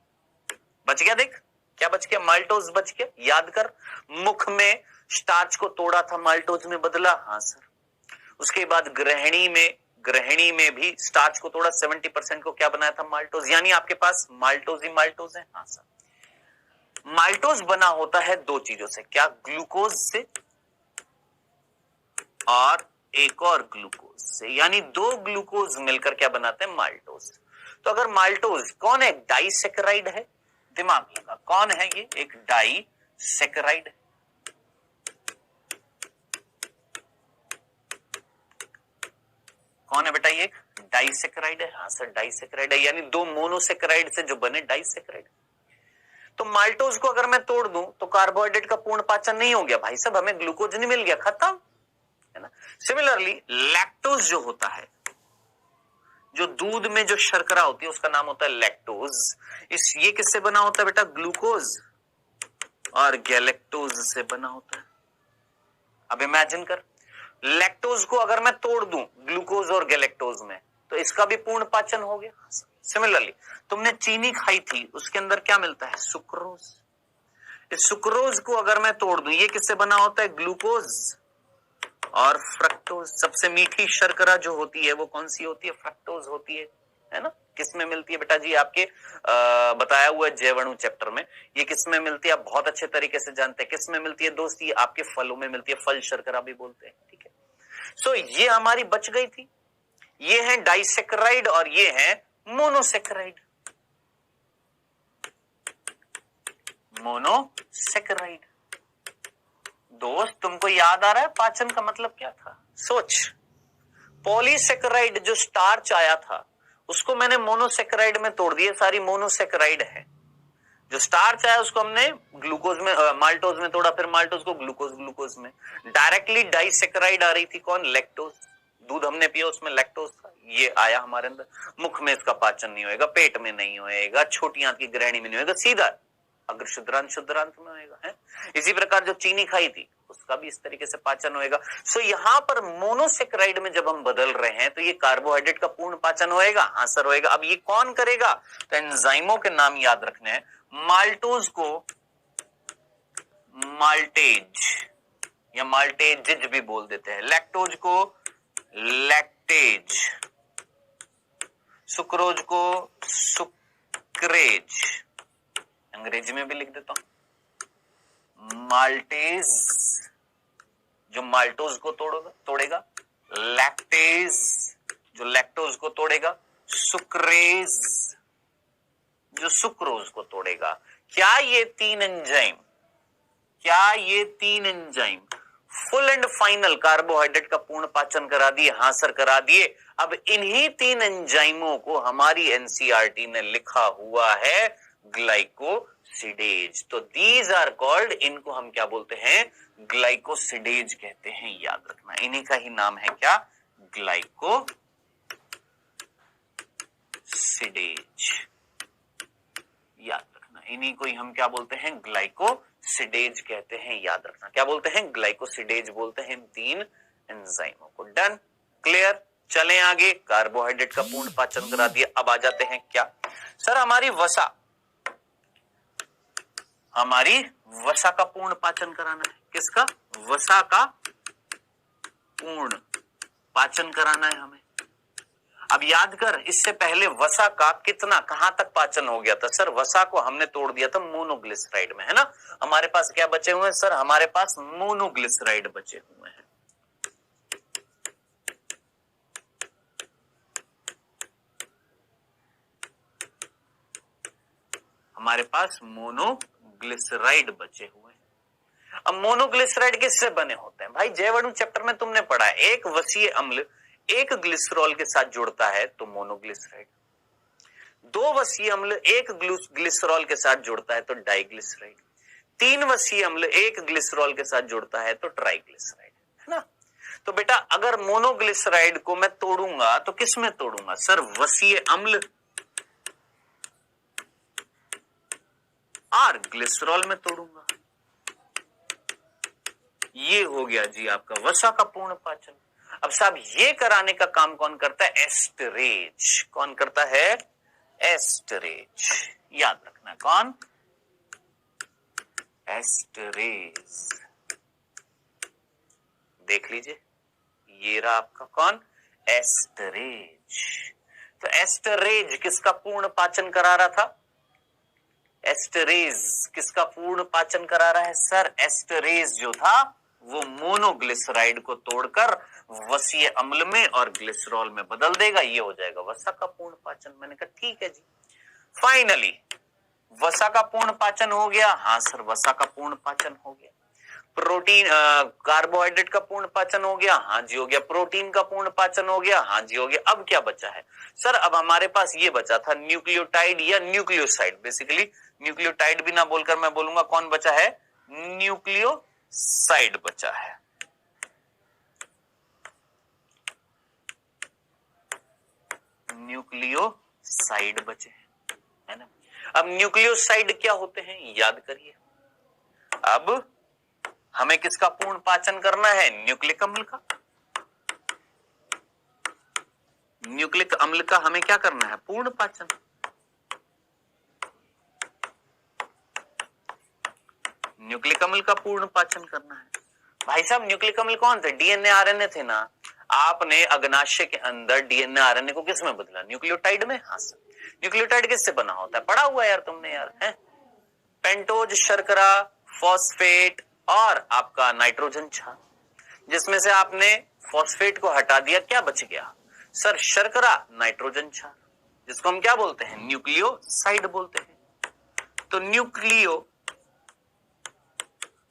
बच गया। देख क्या बच गया? माल्टोज बच गया। याद कर, मुख में स्टार्च को तोड़ा था, माल्टोज में बदला। हाँ सर। उसके बाद ग्रहणी में भी स्टार्च को तोड़ा, 70% को क्या बनाया था? माल्टोज। यानी आपके पास माल्टोज ही माल्टोज है। हाँ सर। माल्टोज बना होता है दो चीजों से। क्या? ग्लूकोज से और एक और ग्लूकोज से। यानी दो ग्लूकोज मिलकर क्या बनाते हैं? माल्टोज। तो अगर माल्टोज कौन है? डाइसेकेराइड है। दिमाग लगा, कौन है ये? एक डाइसेकेराइड। कौन है बेटा? ये डाइसेकेराइड है। हाँ सर, डाइसेकेराइड है। यानी दो मोनोसेकेराइड से जो बने डाइसेकेराइड। तो माल्टोज को अगर मैं तोड़ दूं तो कार्बोहाइड्रेट का पूर्ण पाचन नहीं हो गया भाई साहब, हमें ग्लूकोज नहीं मिल गया, खत्म, है ना। सिमिलरली लैक्टोज जो होता है, जो दूध में जो शर्करा होती है उसका नाम होता है लैक्टोज। ये किससे बना होता है बेटा? ग्लूकोज और गैलेक्टोज से बना होता है। अब इमेजिन कर, लैक्टोज को अगर मैं तोड़ दूं ग्लूकोज और गैलेक्टोज में तो इसका भी पूर्ण पाचन हो गया। सिमिलरली तुमने चीनी खाई थी, उसके अंदर क्या मिलता है? सुक्रोज। इस सुक्रोज को अगर मैं तोड़ दूं, ये किससे बना होता है? ग्लूकोज और फ्रक्टोज। सबसे मीठी शर्करा जो होती है वो कौन सी होती है? फ्रक्टोज होती है ना। किसमें मिलती है बेटा जी? आपके बताया हुआ जैवाणु चैप्टर में। ये किसमें मिलती है? आप बहुत अच्छे तरीके से जानते हैं किसमें मिलती है दोस्ती। आपके फलों में मिलती है, फल शर्करा भी बोलते हैं, ठीक है। सो ये हमारी बच गई थी। ये है डाइसेकेराइड और ये है मोनोसेकेराइड। मोनोसेकेराइड। दोस्त तुमको याद आ रहा है पाचन का मतलब क्या था? सोच, पॉलीसेकेराइड जो स्टार्च आया था उसको मैंने मोनोसेकेराइड में तोड़ दिया, सारी मोनोसेकेराइड है। जो स्टार्च आया उसको हमने ग्लूकोज में, माल्टोज में तोड़ा, फिर माल्टोज को ग्लूकोज में। डायरेक्टली डाइसेकेराइड आ रही थी, कौन? लैक्टोज। दूध हमने पिया उसमें लैक्टोज था, ये आया हमारे अंदर। मुख में इसका पाचन नहीं होएगा, पेट में नहीं होएगा, छोटी आंत की ग्रहणी में नहीं होएगा, सीधा अग्र शुद्रांत में होएगा, है। इसी प्रकार जो चीनी खाई थी उसका भी इस तरीके से पाचन होएगा। सो यहां पर मोनोसेकेराइड में जब हम बदल रहे हैं तो ये कार्बोहाइड्रेट का पूर्ण पाचन होएगा। हाँ सर होएगा। अब ये कौन करेगा? तो एंजाइमों के नाम याद रखने हैं। माल्टोज को माल्टेज या माल्टेजिज भी बोल देते हैं, लैक्टोज को लैक्टेज, सुक्रोज को सुक्रेज, अंग्रेजी में भी लिख देता हूं। माल्टेज जो माल्टोज को तोड़ेगा, लैक्टेज जो लैक्टोज को तोड़ेगा, सुक्रेज जो सुक्रोज को तोड़ेगा। क्या ये तीन एंजाइम क्या ये 3 enzyme full and final carbohydrate का पूर्ण पाचन करा दिए? हाँ सर करा दिए। अब इन्हीं 3 एंजाइमों को हमारी एनसीईआरटी ने लिखा हुआ है ग्लाइकोसिडेज। तो दीज आर कॉल्ड, इनको हम क्या बोलते हैं? ग्लाइकोसिडेज कहते हैं। याद रखना, इन्हीं का ही नाम है क्या? ग्लाइकोसिडेज। याद रखना, इन्हीं को ही हम क्या बोलते हैं? ग्लाइकोसिडेज कहते हैं। याद रखना, क्या बोलते हैं? ग्लाइकोसिडेज बोलते हैं 3 एंजाइमों को। Done, clear. चलें आगे। कार्बोहाइड्रेट का पूर्ण पाचन करा दिया। अब आ जाते हैं क्या सर? हमारी वसा का पूर्ण पाचन कराना है। किसका? वसा का पूर्ण पाचन कराना है हमें। अब याद कर, इससे पहले वसा का कितना कहां तक पाचन हो गया था? सर वसा को हमने तोड़ दिया था मोनोग्लिसराइड में, है ना। हमारे पास क्या बचे हुए हैं सर? हमारे पास मोनोग्लिसराइड बचे हुए हैं। हमारे पास मोनोग्लिसराइड बचे हुए हैं। अब मोनोग्लिसराइड किससे बने होते हैं भाई? जैवाणु चैप्टर में तुमने पढ़ा है, एक वसीय अम्ल एक ग्लिसरॉल के साथ जुड़ता है तो मोनोग्लिसराइड, 2 वसीय अम्ल एक ग्लिसरॉल के साथ जुड़ता है तो डाइग्लिसराइड, 3 वसीय अम्ल एक ग्लिसरॉल के साथ जुड़ता है तो ट्राइग्लिसराइड, है ना। तो बेटा अगर मोनोग्लिसराइड को मैं तोड़ूंगा तो किस में तोड़ूंगा? सर वसीय अम्ल और ग्लिसरॉल में तोड़ूंगा। ये हो गया जी आपका वसा का पूर्ण पाचन। अब साहब ये कराने का काम कौन करता है? एस्टरेज। कौन करता है? एस्टरेज। याद रखना, कौन? एस्टरेज। देख लीजिए, ये रहा आपका कौन? एस्टरेज। तो एस्टरेज किसका पूर्ण पाचन करा रहा था? एस्टरेज किसका पूर्ण पाचन करा रहा है? सर एस्टरेज जो था वो मोनोग्लिसराइड को तोड़कर वसीय अम्ल में और ग्लिसरॉल में बदल देगा। ये हो जाएगा वसा का पूर्ण पाचन। मैंने कहा ठीक है जी। फाइनली वसा का पूर्ण पाचन हो गया। हाँ सर वसा का पूर्ण पाचन हो गया। प्रोटीन कार्बोहाइड्रेट का पूर्ण पाचन हो गया। हाँ जी हो गया। प्रोटीन का पूर्ण पाचन हो गया। हाँ जी हो गया। अब क्या बचा है सर? अब हमारे पास ये बचा था न्यूक्लियोटाइड या न्यूक्लियोसाइड। बेसिकली न्यूक्लियोटाइड भी ना बोलकर मैं बोलूंगा कौन बचा है? न्यूक्लियोसाइड बचा है। न्यूक्लियोसाइड बचे हैं, है ना। अब न्यूक्लियोसाइड क्या होते हैं याद करिए। अब हमें किसका पूर्ण पाचन करना है? न्यूक्लिक अम्ल का। न्यूक्लिक अम्ल का हमें क्या करना है? पूर्ण पाचन। न्यूक्लिक अम्ल का पूर्ण पाचन करना है। भाई साहब न्यूक्लिक अम्ल कौन थे? डीएनए आरएनए थे ना। आपने अग्नाशय के अंदर डीएनए आरएनए को किस में बदला? न्यूक्लियोटाइड में। हाँ सर। न्यूक्लियोटाइड किससे बना होता है? पढ़ा हुआ यार तुमने यार, है। पेंटोज, शर्करा, फॉस्फेट और आपका नाइट्रोजन क्षार। जिसमें से आपने फॉस्फेट को हटा दिया, क्या बच गया? सर शर्करा, नाइट्रोजन क्षार, जिसको हम क्या बोलते हैं? न्यूक्लियोसाइड बोलते हैं। तो न्यूक्लियो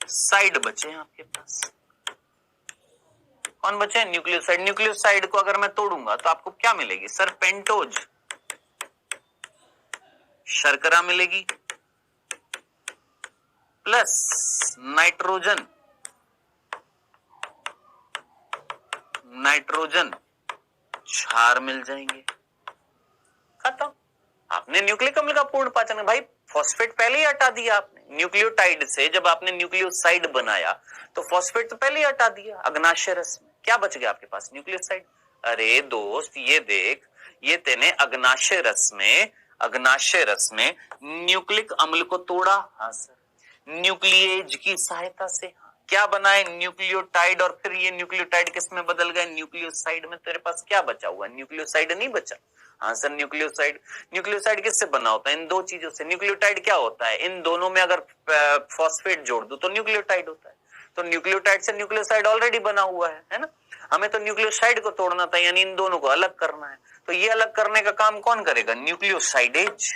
साइड बचे हैं आपके पास। कौन बचे हैं? न्यूक्लियोसाइड। न्यूक्लियोसाइड को अगर मैं तोड़ूंगा तो आपको क्या मिलेगी? सर पेंटोज, शर्करा मिलेगी प्लस नाइट्रोजन क्षार मिल जाएंगे। खत्म। आपने न्यूक्लिक अम्ल का पूर्ण पाचन। भाई फॉस्फेट पहले ही हटा दिया आपने न्यूक्लियोटाइड से। जब आपने न्यूक्लियोसाइड बनाया तो फॉस्फेट तो पहले ही हटा दिया अग्नाशय रस में। क्या बच गया आपके पास? न्यूक्लियोसाइड। अरे दोस्त ये देख, ये तेने अग्नाशय रस में न्यूक्लिक अम्ल को तोड़ा। हाँ सर, न्यूक्लिएज की सहायता से। क्या बनाए? न्यूक्लियोटाइड। और फिर ये न्यूक्लियोटाइड किस में बदल गए? न्यूक्लियोसाइड में। तेरे पास क्या बचा हुआ? न्यूक्लियोसाइड नहीं बचा। हाँ सर न्यूक्लियोसाइड किससे बना होता है? इन दो चीजों से। न्यूक्लियोटाइड क्या होता है? इन दोनों में अगर फॉस्फेट जोड़ दो तो न्यूक्लियोटाइड होता है। तो न्यूक्लियोटाइड से न्यूक्लियोसाइड ऑलरेडी बना हुआ है ना। हमें तो न्यूक्लियोसाइड को तोड़ना था, यानी इन दोनों को अलग करना है। तो ये अलग करने का काम कौन करेगा? न्यूक्लियोसाइडेज।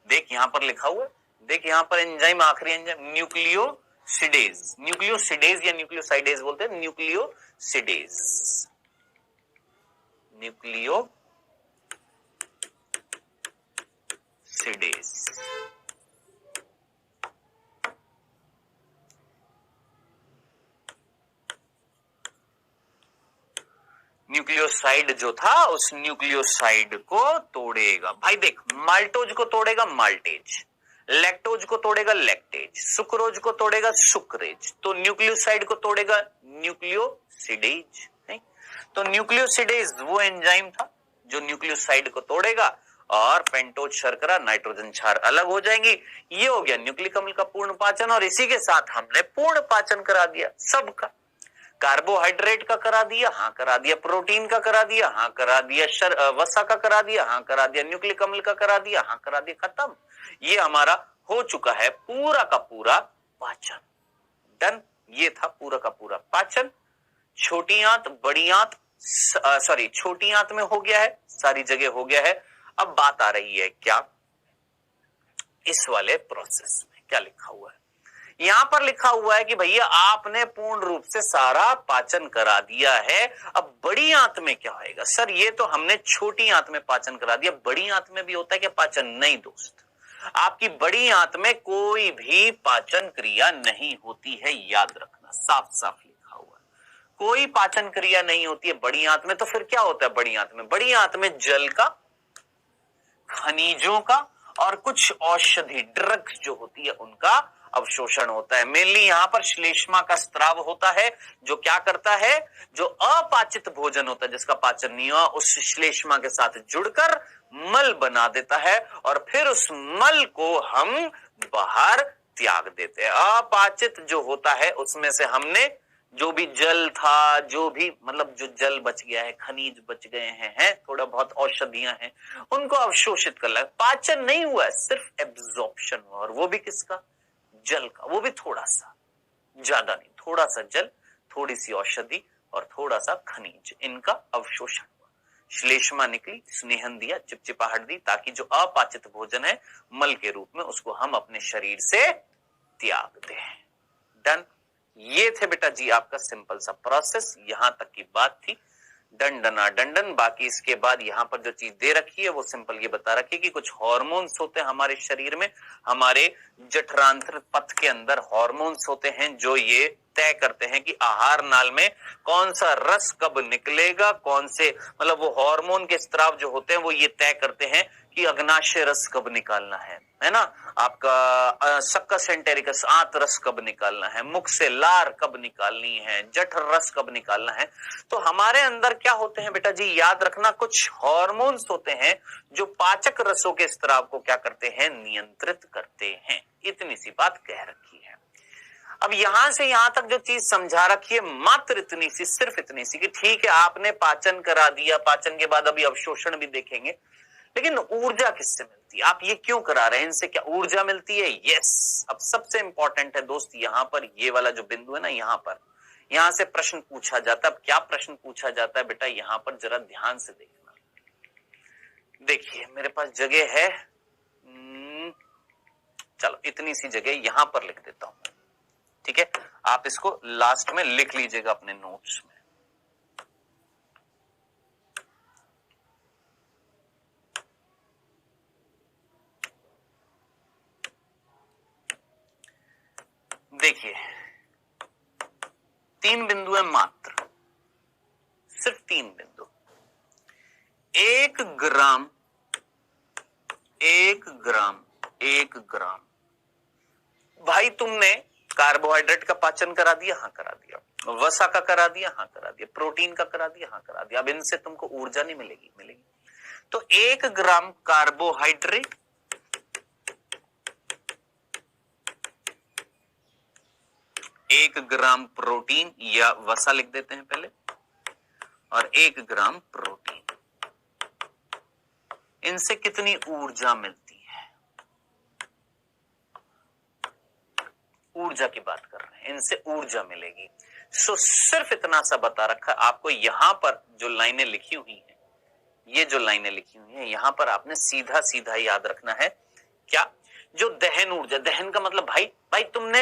देख यहां पर लिखा हुआ देखिए यहां पर एंजाइम, आखिरी एंजाइम न्यूक्लियोसिडेज, न्यूक्लियोसिडेज या न्यूक्लियोसाइडेज बोलते हैं, न्यूक्लियोसिडेज, न्यूक्लियोसिडेज। न्यूक्लियोसाइड जो था उस न्यूक्लियोसाइड को तोड़ेगा। भाई देख, माल्टोज को तोड़ेगा माल्टेज, लैक्टोज को तोड़ेगा लैक्टेज, सुक्रोज को तोड़ेगा सुक्रेज, तो न्यूक्लियोसाइड को तोड़ेगा न्यूक्लियोसिडेज। तो न्यूक्लियोसिडेज वो एंजाइम था जो न्यूक्लियोसाइड को तोड़ेगा और पेंटोज शर्करा नाइट्रोजन क्षार अलग हो जाएंगी। ये हो गया न्यूक्लिक अम्ल का पूर्ण पाचन, और इसी के साथ हमने पूर्ण पाचन करा दिया सबका। कार्बोहाइड्रेट का करा दिया, हाँ करा दिया, प्रोटीन का करा दिया, हाँ करा दिया, वसा का करा दिया, हाँ करा दिया, न्यूक्लिक अम्ल का करा दिया, हाँ करा दिया, खत्म। ये हमारा हो चुका है पूरा का पूरा पाचन, डन। ये था पूरा का पूरा पाचन। छोटी आंत, बड़ी आंत, सॉरी छोटी आंत में हो गया है, सारी जगह हो गया है। अब बात आ रही है क्या, इस वाले प्रोसेस में क्या लिखा हुआ है। यहां पर लिखा हुआ है कि भैया आपने पूर्ण रूप से सारा पाचन करा दिया है, अब बड़ी आंत में क्या होएगा। सर ये तो हमने छोटी आंत में पाचन करा दिया, बड़ी आंत में भी होता है क्या पाचन? नहीं दोस्त, आपकी बड़ी आंत में कोई भी पाचन क्रिया नहीं होती है, याद रखना, साफ साफ लिखा हुआ है, कोई पाचन क्रिया नहीं होती है बड़ी आंत में। तो फिर क्या होता है बड़ी आंत में? बड़ी आंत में जल का, खनिजों का और कुछ औषधि ड्रग्स जो होती है उनका अवशोषण होता है। मेनली यहां पर श्लेष्मा का स्त्राव होता है, जो क्या करता है, जो अपाचित भोजन होता है जिसका पाचन नहीं हुआ, उस श्लेष्मा के साथ जुड़कर मल बना देता है और फिर उस मल को हम बाहर त्याग देते हैं। अपाचित जो होता है उसमें से हमने जो भी जल था, जो भी मतलब जो जल बच गया है, खनिज बच गए हैं, थोड़ा बहुत औषधियां हैं, उनको अवशोषित कर लिया। पाचन नहीं हुआ है, सिर्फ एब्जॉर्प्शन हुआ, और वो भी किसका? जल का, वो भी थोड़ा सा, ज्यादा नहीं, थोड़ा सा जल, थोड़ी सी औषधि और थोड़ा सा खनिज, इनका अवशोषण हुआ। श्लेष्मा निकली, स्नेहन दिया, चिपचिपाहट दी, ताकि जो अपाचित भोजन है मल के रूप में उसको हम अपने शरीर से त्याग दें। डन। ये थे बेटा जी आपका सिंपल सा प्रोसेस, यहां तक की बात थी। डन डना डंडन। बाकी इसके बाद यहाँ पर जो चीज दे रखी है वो सिंपल ये बता रखी है कि कुछ हार्मोन्स होते हैं हमारे शरीर में, हमारे जठरांत्र पथ के अंदर हार्मोन्स होते हैं जो ये तय करते हैं कि आहार नाल में कौन सा रस कब निकलेगा, कौन से, मतलब वो हार्मोन के स्त्राव जो होते हैं वो ये तय करते हैं कि अग्नाशय रस कब निकालना है ना, आपका सक्कस एंटेरिकस आंत रस कब निकालना है, मुख से लार कब निकालनी है, जठर रस कब निकालना है। तो हमारे अंदर क्या होते हैं बेटा जी, याद रखना, कुछ हार्मोन्स होते हैं जो पाचक रसों के स्त्राव को क्या करते हैं, नियंत्रित करते हैं। इतनी सी बात कह रखी है। अब यहां से यहां तक जो चीज समझा रखी है मात्र इतनी सी, सिर्फ इतनी सी कि ठीक है आपने पाचन करा दिया, पाचन के बाद अभी अवशोषण भी देखेंगे, लेकिन ऊर्जा किससे मिलती है, आप ये क्यों करा रहे हैं, इनसे क्या ऊर्जा मिलती है? यस। अब सबसे इंपॉर्टेंट है दोस्त यहां पर ये वाला जो बिंदु है ना, यहां पर, यहां से प्रश्न पूछा जाता है। अब क्या प्रश्न पूछा जाता है बेटा, यहां पर जरा ध्यान से देखना। देखिए मेरे पास जगह है, चलो इतनी सी जगह यहां पर लिख देता हूं, ठीक है, आप इसको लास्ट में लिख लीजिएगा अपने नोट्स में। देखिए 3 बिंदु है मात्र, सिर्फ 3 बिंदु। 1 ग्राम, 1 ग्राम, 1 ग्राम। भाई तुमने कार्बोहाइड्रेट का पाचन करा दिया, हाँ करा दिया, वसा का करा दिया, हाँ करा दिया, प्रोटीन का करा दिया, हाँ करा दिया। अब इनसे तुमको ऊर्जा नहीं मिलेगी, मिलेगी। तो 1 ग्राम कार्बोहाइड्रेट, 1 ग्राम प्रोटीन या वसा लिख देते हैं पहले, और 1 ग्राम प्रोटीन, इनसे कितनी ऊर्जा मिलती है? ऊर्जा की बात कर रहे हैं, इनसे ऊर्जा मिलेगी। सो सिर्फ इतना सा बता रखा आपको। यहां पर जो लाइनें लिखी हुई हैं, ये जो लाइनें लिखी हुई हैं, यहां पर आपने सीधा सीधा याद रखना है क्या, जो दहन ऊर्जा, दहन का मतलब भाई भाई तुमने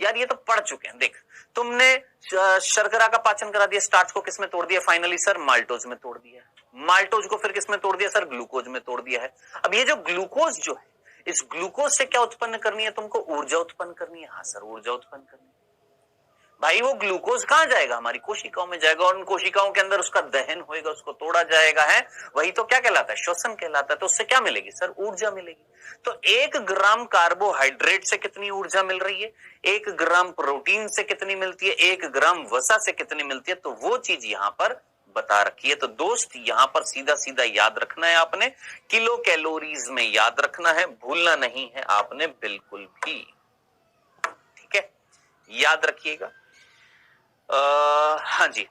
यार ये तो पढ़ चुके हैं, देख तुमने शर्करा का पाचन करा दिया, स्टार्च को किसमें तोड़ दिया फाइनली सर, माल्टोज में तोड़ दिया, माल्टोज को फिर किसमें तोड़ दिया सर, ग्लूकोज में तोड़ दिया है। अब ये जो ग्लूकोज जो है, इस ग्लूकोज से क्या उत्पन्न करनी है तुमको, ऊर्जा उत्पन्न करनी है। हाँ सर ऊर्जा उत्पन्न करनी है। भाई वो ग्लूकोज कहां जाएगा, हमारी कोशिकाओं में जाएगा, और उन कोशिकाओं के अंदर उसका दहन होएगा, उसको तोड़ा जाएगा, है वही तो क्या कहलाता है, श्वसन कहलाता है। तो उससे क्या मिलेगी सर, ऊर्जा मिलेगी। तो 1 ग्राम कार्बोहाइड्रेट से कितनी ऊर्जा मिल रही है, 1 ग्राम प्रोटीन से कितनी मिलती है, 1 ग्राम वसा से कितनी मिलती है, तो वो चीज यहां पर बता रखी है। तो दोस्त यहां पर सीधा सीधा याद रखना है आपने, किलो कैलोरीज में याद रखना है, भूलना नहीं है आपने बिल्कुल भी, ठीक है, याद रखिएगा। हाँ जी,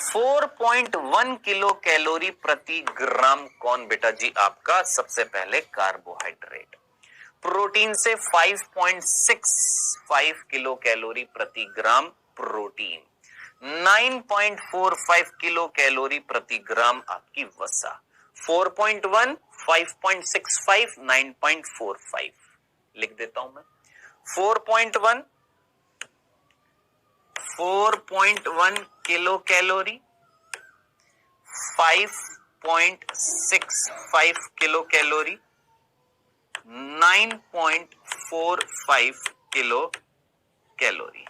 4.1 किलो कैलोरी प्रति ग्राम कौन बेटा जी, आपका सबसे पहले कार्बोहाइड्रेट। प्रोटीन से 5.65 किलो कैलोरी प्रति ग्राम प्रोटीन, 9.45 किलो कैलोरी प्रति ग्राम आपकी वसा। 4.1, 5.65, 9.45 लिख देता हूं मैं। 4.1 kilo calorie, 5.65 kilo calorie, 9.45 kilo calorie,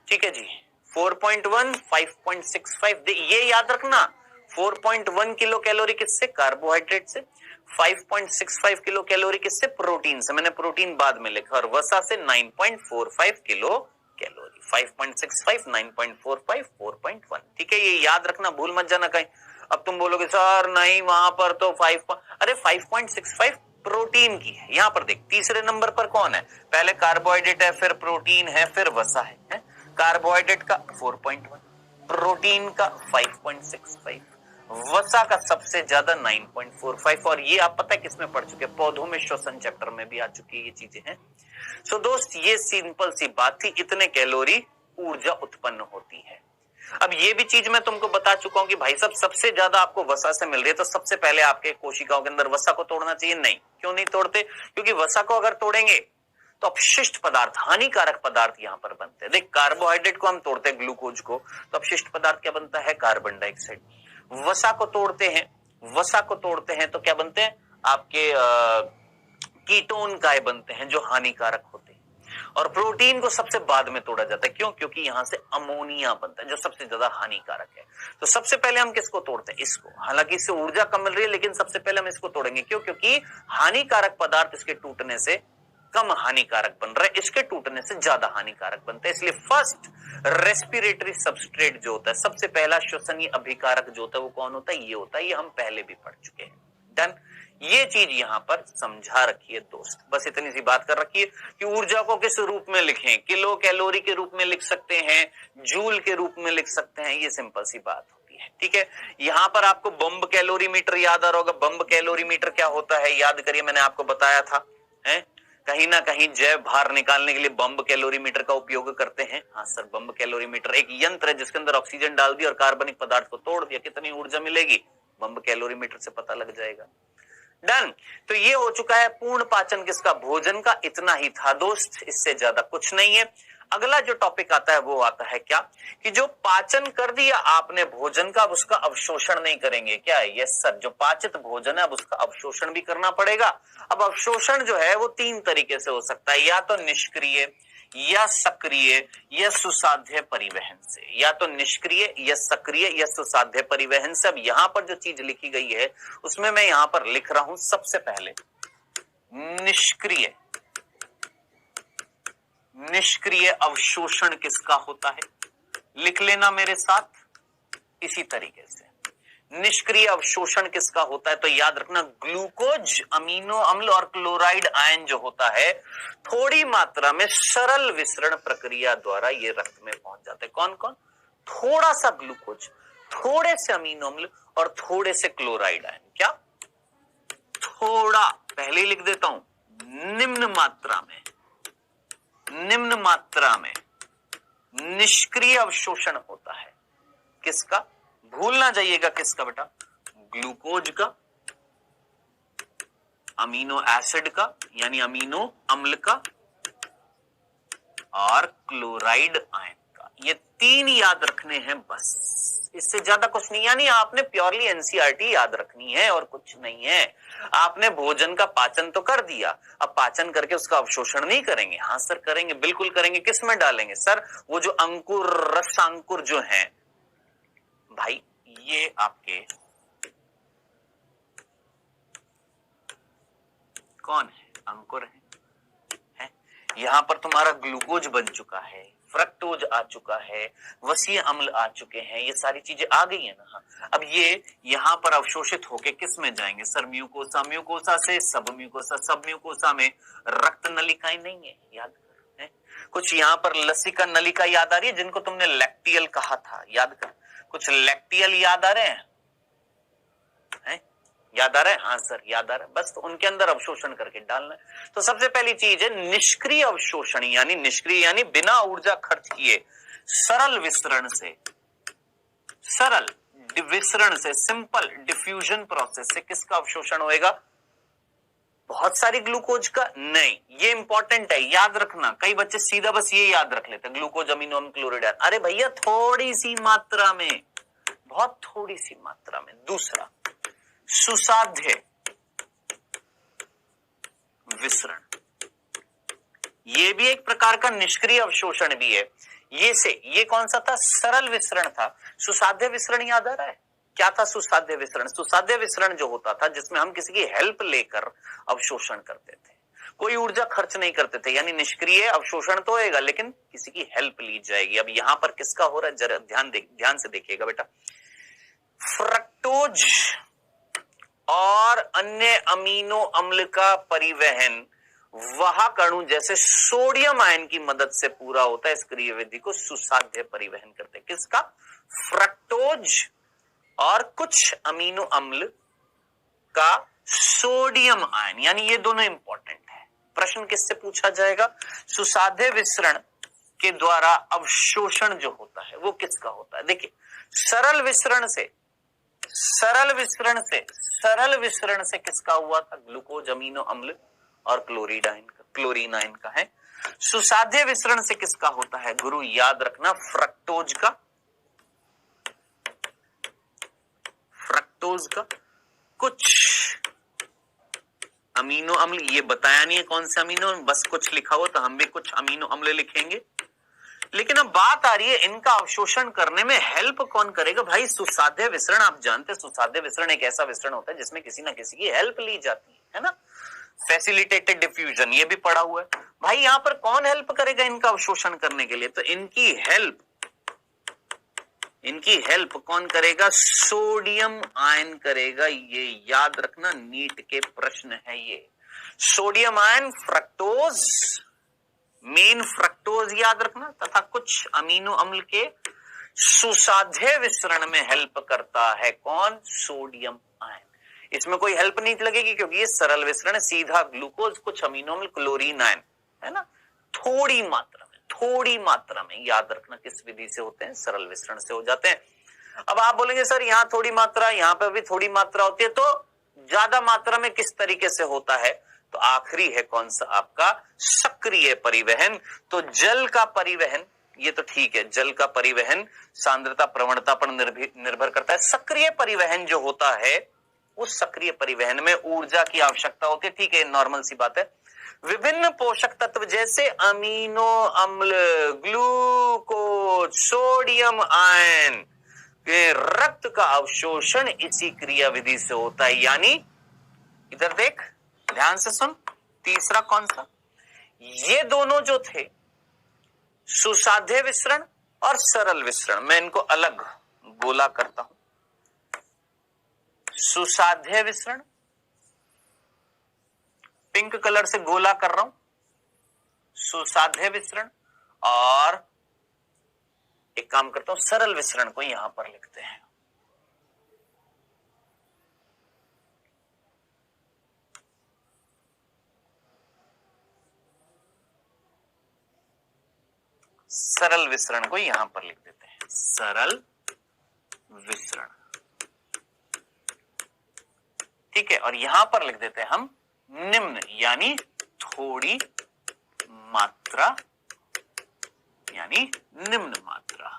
ठीक है जी। 4.1, 5.65, ये याद रखना, 4.1 किलो कैलोरी किससे, कार्बोहाइड्रेट से, 5.65 किलो कैलोरी किससे, प्रोटीन से, मैंने प्रोटीन बाद में लिखा, और वसा से 9.45 किलो कैलोरी। 5.65, 9.45, 4.1, ठीक है, ये याद रखना, भूल मत जाना कहीं। अब तुम बोलोगे सर नहीं वहां पर तो 5.65 प्रोटीन की है, यहां पर देख तीसरे नंबर पर कौन है, पहले कार्बोहाइड्रेट है, फिर प्रोटीन है, फिर वसा है? कार्बोहाइड्रेट का 4.1, प्रोटीन का 5.65, वसा का सबसे ज्यादा 9.45, और ये आप पता है किसमें पढ़ चुके, पौधों में श्वसन चैप्टर में भी आ चुकी है ये चीजें हैं। सो दोस्त ये सिंपल सी बात थी, इतने कैलोरी ऊर्जा उत्पन्न होती है। अब ये भी चीज मैं तुमको बता चुका हूं कि भाई साहब सबसे ज्यादा आपको वसा से मिल रही है, तो सबसे पहले आपके कोशिकाओं के अंदर वसा को तोड़ना चाहिए। नहीं, क्यों नहीं तोड़ते, क्योंकि वसा को अगर तोड़ेंगे तो अपशिष्ट पदार्थ, हानिकारक पदार्थ यहां पर बनते हैं। देख कार्बोहाइड्रेट को हम तोड़ते हैं, ग्लूकोज को, तो अपशिष्ट पदार्थ क्या बनता है, कार्बन डाइऑक्साइड। वसा को तोड़ते हैं, वसा को तोड़ते हैं तो क्या बनते हैं आपके कीटोन काय बनते हैं जो हानिकारक होते हैं। और प्रोटीन को सबसे बाद में तोड़ा जाता है, क्यों, क्योंकि यहां से अमोनिया बनता है जो सबसे ज्यादा हानिकारक है। तो सबसे पहले हम किसको तोड़ते हैं, इसको। हालांकि इससे ऊर्जा कम मिल रही है, लेकिन सबसे पहले हम इसको तोड़ेंगे, क्यों, क्योंकि हानिकारक पदार्थ इसके टूटने से कम हानिकारक बन रहा है, इसके टूटने से ज्यादा हानिकारक बनता है। इसलिए फर्स्ट रेस्पिरेटरी सबस्ट्रेट जो होता है, सबसे पहला श्वसनीय अभिकारक जो होता है वो कौन होता है, ये होता है। ये हम पहले भी पढ़ चुके हैं। डन, ये चीज यहां पर समझा रखिए दोस्त, बस इतनी सी बात कर रखिए कि ऊर्जा को किस रूप में लिखें, किलो कैलोरी के रूप में लिख सकते हैं, जूल के रूप में लिख सकते हैं, ये सिंपल सी बात होती है, ठीक है। यहां पर आपको बम्ब कैलोरीमीटर याद आ रहा होगा। बम्ब कैलोरीमीटर क्या होता है याद करिए, मैंने आपको बताया था, है कहीं ना कहीं जैव भार निकालने के लिए बम्ब कैलोरीमीटर का उपयोग करते हैं। हाँ सर, बम्ब कैलोरीमीटर एक यंत्र है जिसके अंदर ऑक्सीजन डाल दिया और कार्बनिक पदार्थ को तोड़ दिया, कितनी ऊर्जा मिलेगी, बम्ब कैलोरीमीटर से पता लग जाएगा। डन, तो ये हो चुका है पूर्ण पाचन किसका, भोजन का। इतना ही था दोस्त, इससे ज्यादा कुछ नहीं है। अगला जो टॉपिक आता है वो आता है क्या, कि जो पाचन कर दिया आपने भोजन का, अब उसका अवशोषण नहीं करेंगे क्या। यस सर, जो पाचित भोजन है अब उसका अवशोषण भी करना पड़ेगा। अब अवशोषण जो है वो 3 तरीके से हो सकता है, या तो निष्क्रिय, या सक्रिय, या सुसाध्य परिवहन से। या तो निष्क्रिय, या सक्रिय, या सुसाध्य परिवहन से। अब यहां पर जो चीज लिखी गई है उसमें मैं यहां पर लिख रहा हूं सबसे पहले निष्क्रिय। निष्क्रिय अवशोषण किसका होता है, लिख लेना मेरे साथ इसी तरीके से। निष्क्रिय अवशोषण किसका होता है, तो याद रखना ग्लूकोज, अमीनो अम्ल और क्लोराइड आयन जो होता है, थोड़ी मात्रा में सरल विसरण प्रक्रिया द्वारा ये रक्त में पहुंच जाते हैं। कौन कौन, थोड़ा सा ग्लूकोज, थोड़े से अमीनो अम्ल और थोड़े से क्लोराइड आयन। क्या, थोड़ा, पहले ही लिख देता हूं, निम्न मात्रा में, निम्न मात्रा में निष्क्रिय अवशोषण होता है। किसका, भूल ना जाइएगा किसका बेटा, ग्लूकोज का अमीनो एसिड का यानी अमीनो अम्ल का और क्लोराइड आयन का। ये 3 याद रखने हैं बस, इससे ज्यादा कुछ नहीं। यानी आपने प्योरली एनसीईआरटी याद रखनी है और कुछ नहीं है। आपने भोजन का पाचन तो कर दिया, अब पाचन करके उसका अवशोषण नहीं करेंगे? हाँ सर करेंगे, बिल्कुल करेंगे। किस में डालेंगे सर? वो जो अंकुर रसांकुर जो हैं भाई, ये आपके कौन है? अंकुर है? यहां पर तुम्हारा ग्लूकोज बन चुका है, फ्रक्टोज आ चुका है, वसीय अम्ल आ चुके हैं, ये सारी चीजें आ गई है ना। अब ये यहां पर अवशोषित होके किस में जाएंगे सर? म्यूकोसा, म्यूकोसा से सब म्यूकोसा, सब म्यूकोसा में रक्त नलिकाएं नहीं है, याद है? कुछ यहाँ पर लसिका नलिका याद आ रही है, जिनको तुमने लैक्टियल कहा था, याद कर। कुछ लैक्टियल याद आ रहे हैं? याद आ रहा है? हाँ सर याद आ रहा है। बस तो उनके अंदर अवशोषण करके डालना है। तो सबसे पहली चीज है निष्क्रिय अवशोषण, यानी निष्क्रिय यानी बिना ऊर्जा खर्च किए सरल विसरण से, सरल विसरण से, सिंपल डिफ्यूजन प्रोसेस से किसका अवशोषण होएगा? बहुत सारी ग्लूकोज का नहीं। ये इंपॉर्टेंट है, याद रखना। कई बच्चे सीधा बस ये याद रख लेते हैं, ग्लूकोज अमीनो अम्ल क्लोराइड। अरे भैया थोड़ी सी मात्रा में, बहुत थोड़ी सी मात्रा में। दूसरा सुसाध्य विसरण, ये भी एक प्रकार का निष्क्रिय अवशोषण भी है। ये कौन सा था? सरल विसरण था। सुसाध्य विसरण याद आ रहा है? क्या था सुसाध्य विसरण? सुसाध्य विसरण जो होता था जिसमें हम किसी की हेल्प लेकर अवशोषण करते थे, कोई ऊर्जा खर्च नहीं करते थे, यानी निष्क्रिय अवशोषण तो होएगा लेकिन किसी की हेल्प ली जाएगी। अब यहां पर किसका हो रहा है? जरा ध्यान से देखिएगा बेटा। फ्रक्टोज और अन्य अमीनो अम्ल का परिवहन वाहक अणु जैसे सोडियम आयन की मदद से पूरा होता है। इस क्रियाविधि को सुसाध्य परिवहन करते हैं। किसका? फ्रक्टोज और कुछ अमीनो अम्ल का सोडियम आयन, यानी ये दोनों इंपॉर्टेंट है। प्रश्न किससे पूछा जाएगा? सुसाध्य विसरण के द्वारा अवशोषण जो होता है वो किसका होता है? देखिए सरल विसरण से किसका हुआ था? ग्लूकोज अमीनो अम्ल और क्लोरीन आयन का है। सुसाध्य विसरण से किसका होता है गुरु? याद रखना, फ्रक्टोज का कुछ अमीनो अम्ल, ये बताया नहीं है कौन से अमीनो, बस कुछ लिखा हो तो हम भी कुछ अमीनो अम्ल लिखेंगे। लेकिन अब बात आ रही है इनका अवशोषण करने में हेल्प कौन करेगा? भाई सुसाध्य विसरण, आप जानते हैं सुसाध्य विसरण एक ऐसा विसरण होता है जिसमें किसी ना किसी की हेल्प ली जाती है ना। फैसिलिटेटेड डिफ्यूजन ये भी पढ़ा हुआ है। भाई यहां पर कौन हेल्प करेगा इनका अवशोषण करने के लिए? तो इनकी हेल्प कौन करेगा? सोडियम आयन करेगा। ये याद रखना, नीट के प्रश्न है ये। Sodium ion fructose, main fructose याद रखना, तथा कुछ अमीनो अम्ल के सुसाध्य विसरण में हेल्प करता है कौन? Sodium ion. इसमें कोई हेल्प नहीं लगेगी क्योंकि ये सरल विसरण है, सीधा ग्लूकोज कुछ अमीनो अम्ल क्लोरीन आयन है ना। थोड़ी मात्रा में याद रखना किस विधि से होते हैं? सरल विसरण से हो जाते हैं। अब आप बोलेंगे सर यहां थोड़ी मात्रा, यहां पर भी थोड़ी मात्रा होती है, तो ज्यादा मात्रा में किस तरीके से होता है? तो आखिरी है कौन सा आपका? सक्रिय परिवहन। तो जल का परिवहन, ये तो ठीक है, जल का परिवहन सांद्रता प्रवणता पर निर्भर करता है। सक्रिय परिवहन जो होता है उस सक्रिय परिवहन में ऊर्जा की आवश्यकता होती है, ठीक है, नॉर्मल सी बात है। विभिन्न पोषक तत्व जैसे अमीनो अम्ल, ग्लूकोज, सोडियम आयन के रक्त का अवशोषण इसी क्रियाविधि से होता है। यानी इधर देख, ध्यान से सुन, तीसरा कौन सा? ये दोनों जो थे सुसाध्य विसरण और सरल विसरण, मैं इनको अलग गोला करता हूं। सुसाध्य विसरण पिंक कलर से गोला कर रहा हूं, सुसाध्य विसरण, और एक काम करता हूं सरल विसरण को यहां पर लिखते हैं। सरल विसरण को यहां पर लिख देते हैं, सरल विसरण, ठीक है। और यहां पर लिख देते हैं हम निम्न यानी थोड़ी मात्रा, यानी निम्न मात्रा।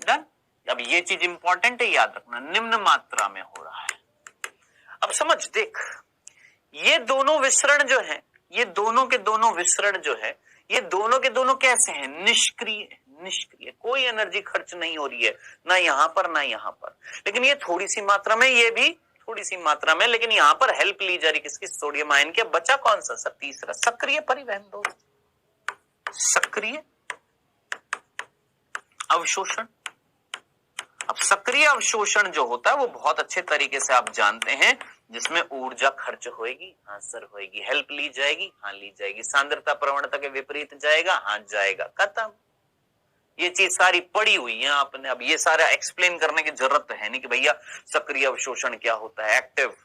डन। अब ये चीज इंपॉर्टेंट है, याद रखना, निम्न मात्रा में हो रहा है। अब समझ देख, ये दोनों विसरण जो है, ये दोनों के दोनों विसरण जो है, ये दोनों के दोनों कैसे हैं? निष्क्रिय। निष्क्रिय, कोई एनर्जी खर्च नहीं हो रही है, ना यहां पर ना यहां पर। लेकिन ये थोड़ी सी मात्रा में, ये भी थोड़ी सी मात्रा में, लेकिन यहां पर हेल्प ली जा रही किसकी? सोडियम आयन के। बचा कौन सा? सर तीसरा, सक्रिय परिवहन दोस्त, सक्रिय अवशोषण। अब सक्रिय अवशोषण जो होता है वो बहुत अच्छे तरीके से आप जानते हैं, जिसमें ऊर्जा खर्च होएगी, हाँ सर होएगी। हेल्प ली जाएगी, हाँ ली जाएगी। सांद्रता प्रवणता के विपरीत जाएगा, हाँ जाएगा। खत्म। ये चीज सारी पड़ी हुई है आपने। अब ये सारा एक्सप्लेन करने की जरूरत है नहीं कि भैया सक्रिय अवशोषण क्या होता है, एक्टिव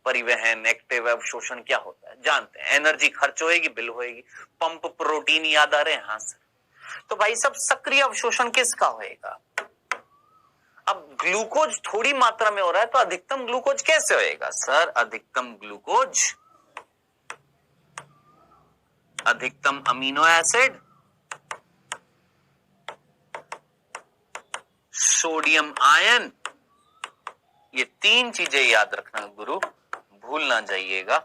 परिवहन, एक्टिव अवशोषण क्या होता है, जानते हैं। एनर्जी खर्च होएगी, बिल होएगी। पंप प्रोटीन याद आ रहे हैं? हाँ सर। तो भाई सब सक्रिय अवशोषण किसका होएगा? अब ग्लूकोज थोड़ी मात्रा में हो रहा है, तो अधिकतम ग्लूकोज कैसे होएगा? सर अधिकतम ग्लूकोज, अधिकतम अमीनो एसिड, सोडियम आयन, ये तीन चीजें याद रखना गुरु, भूल ना जाइएगा।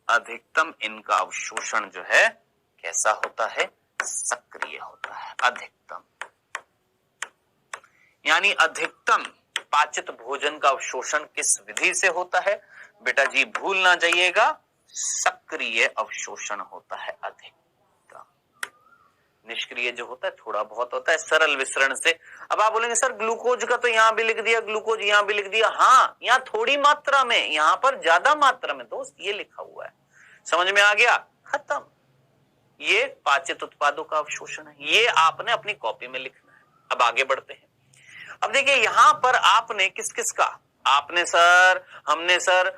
अधिकतम इनका अवशोषण जो है कैसा होता है? सक्रिय होता है। अधिकतम यानी अधिकतम पाचित भोजन का अवशोषण किस विधि से होता है? बेटा जी भूल ना जाइएगा, सक्रिय अवशोषण होता है अधिकतम। निष्क्रिय जो होता है थोड़ा बहुत होता है, सरल विसरण से। अब आप बोलेंगे सर ग्लूकोज का तो यहां भी लिख दिया, ग्लूकोज यहां भी लिख दिया। हाँ, यहां थोड़ी मात्रा में, यहां पर ज्यादा मात्रा में दोस्त, ये लिखा हुआ है। समझ में आ गया? खत्म। ये पाचित उत्पादों का अवशोषण है, ये आपने अपनी कॉपी में लिखना है। अब आगे बढ़ते हैं। अब देखिए यहां पर आपने किस किस का, आपने सर, हमने सर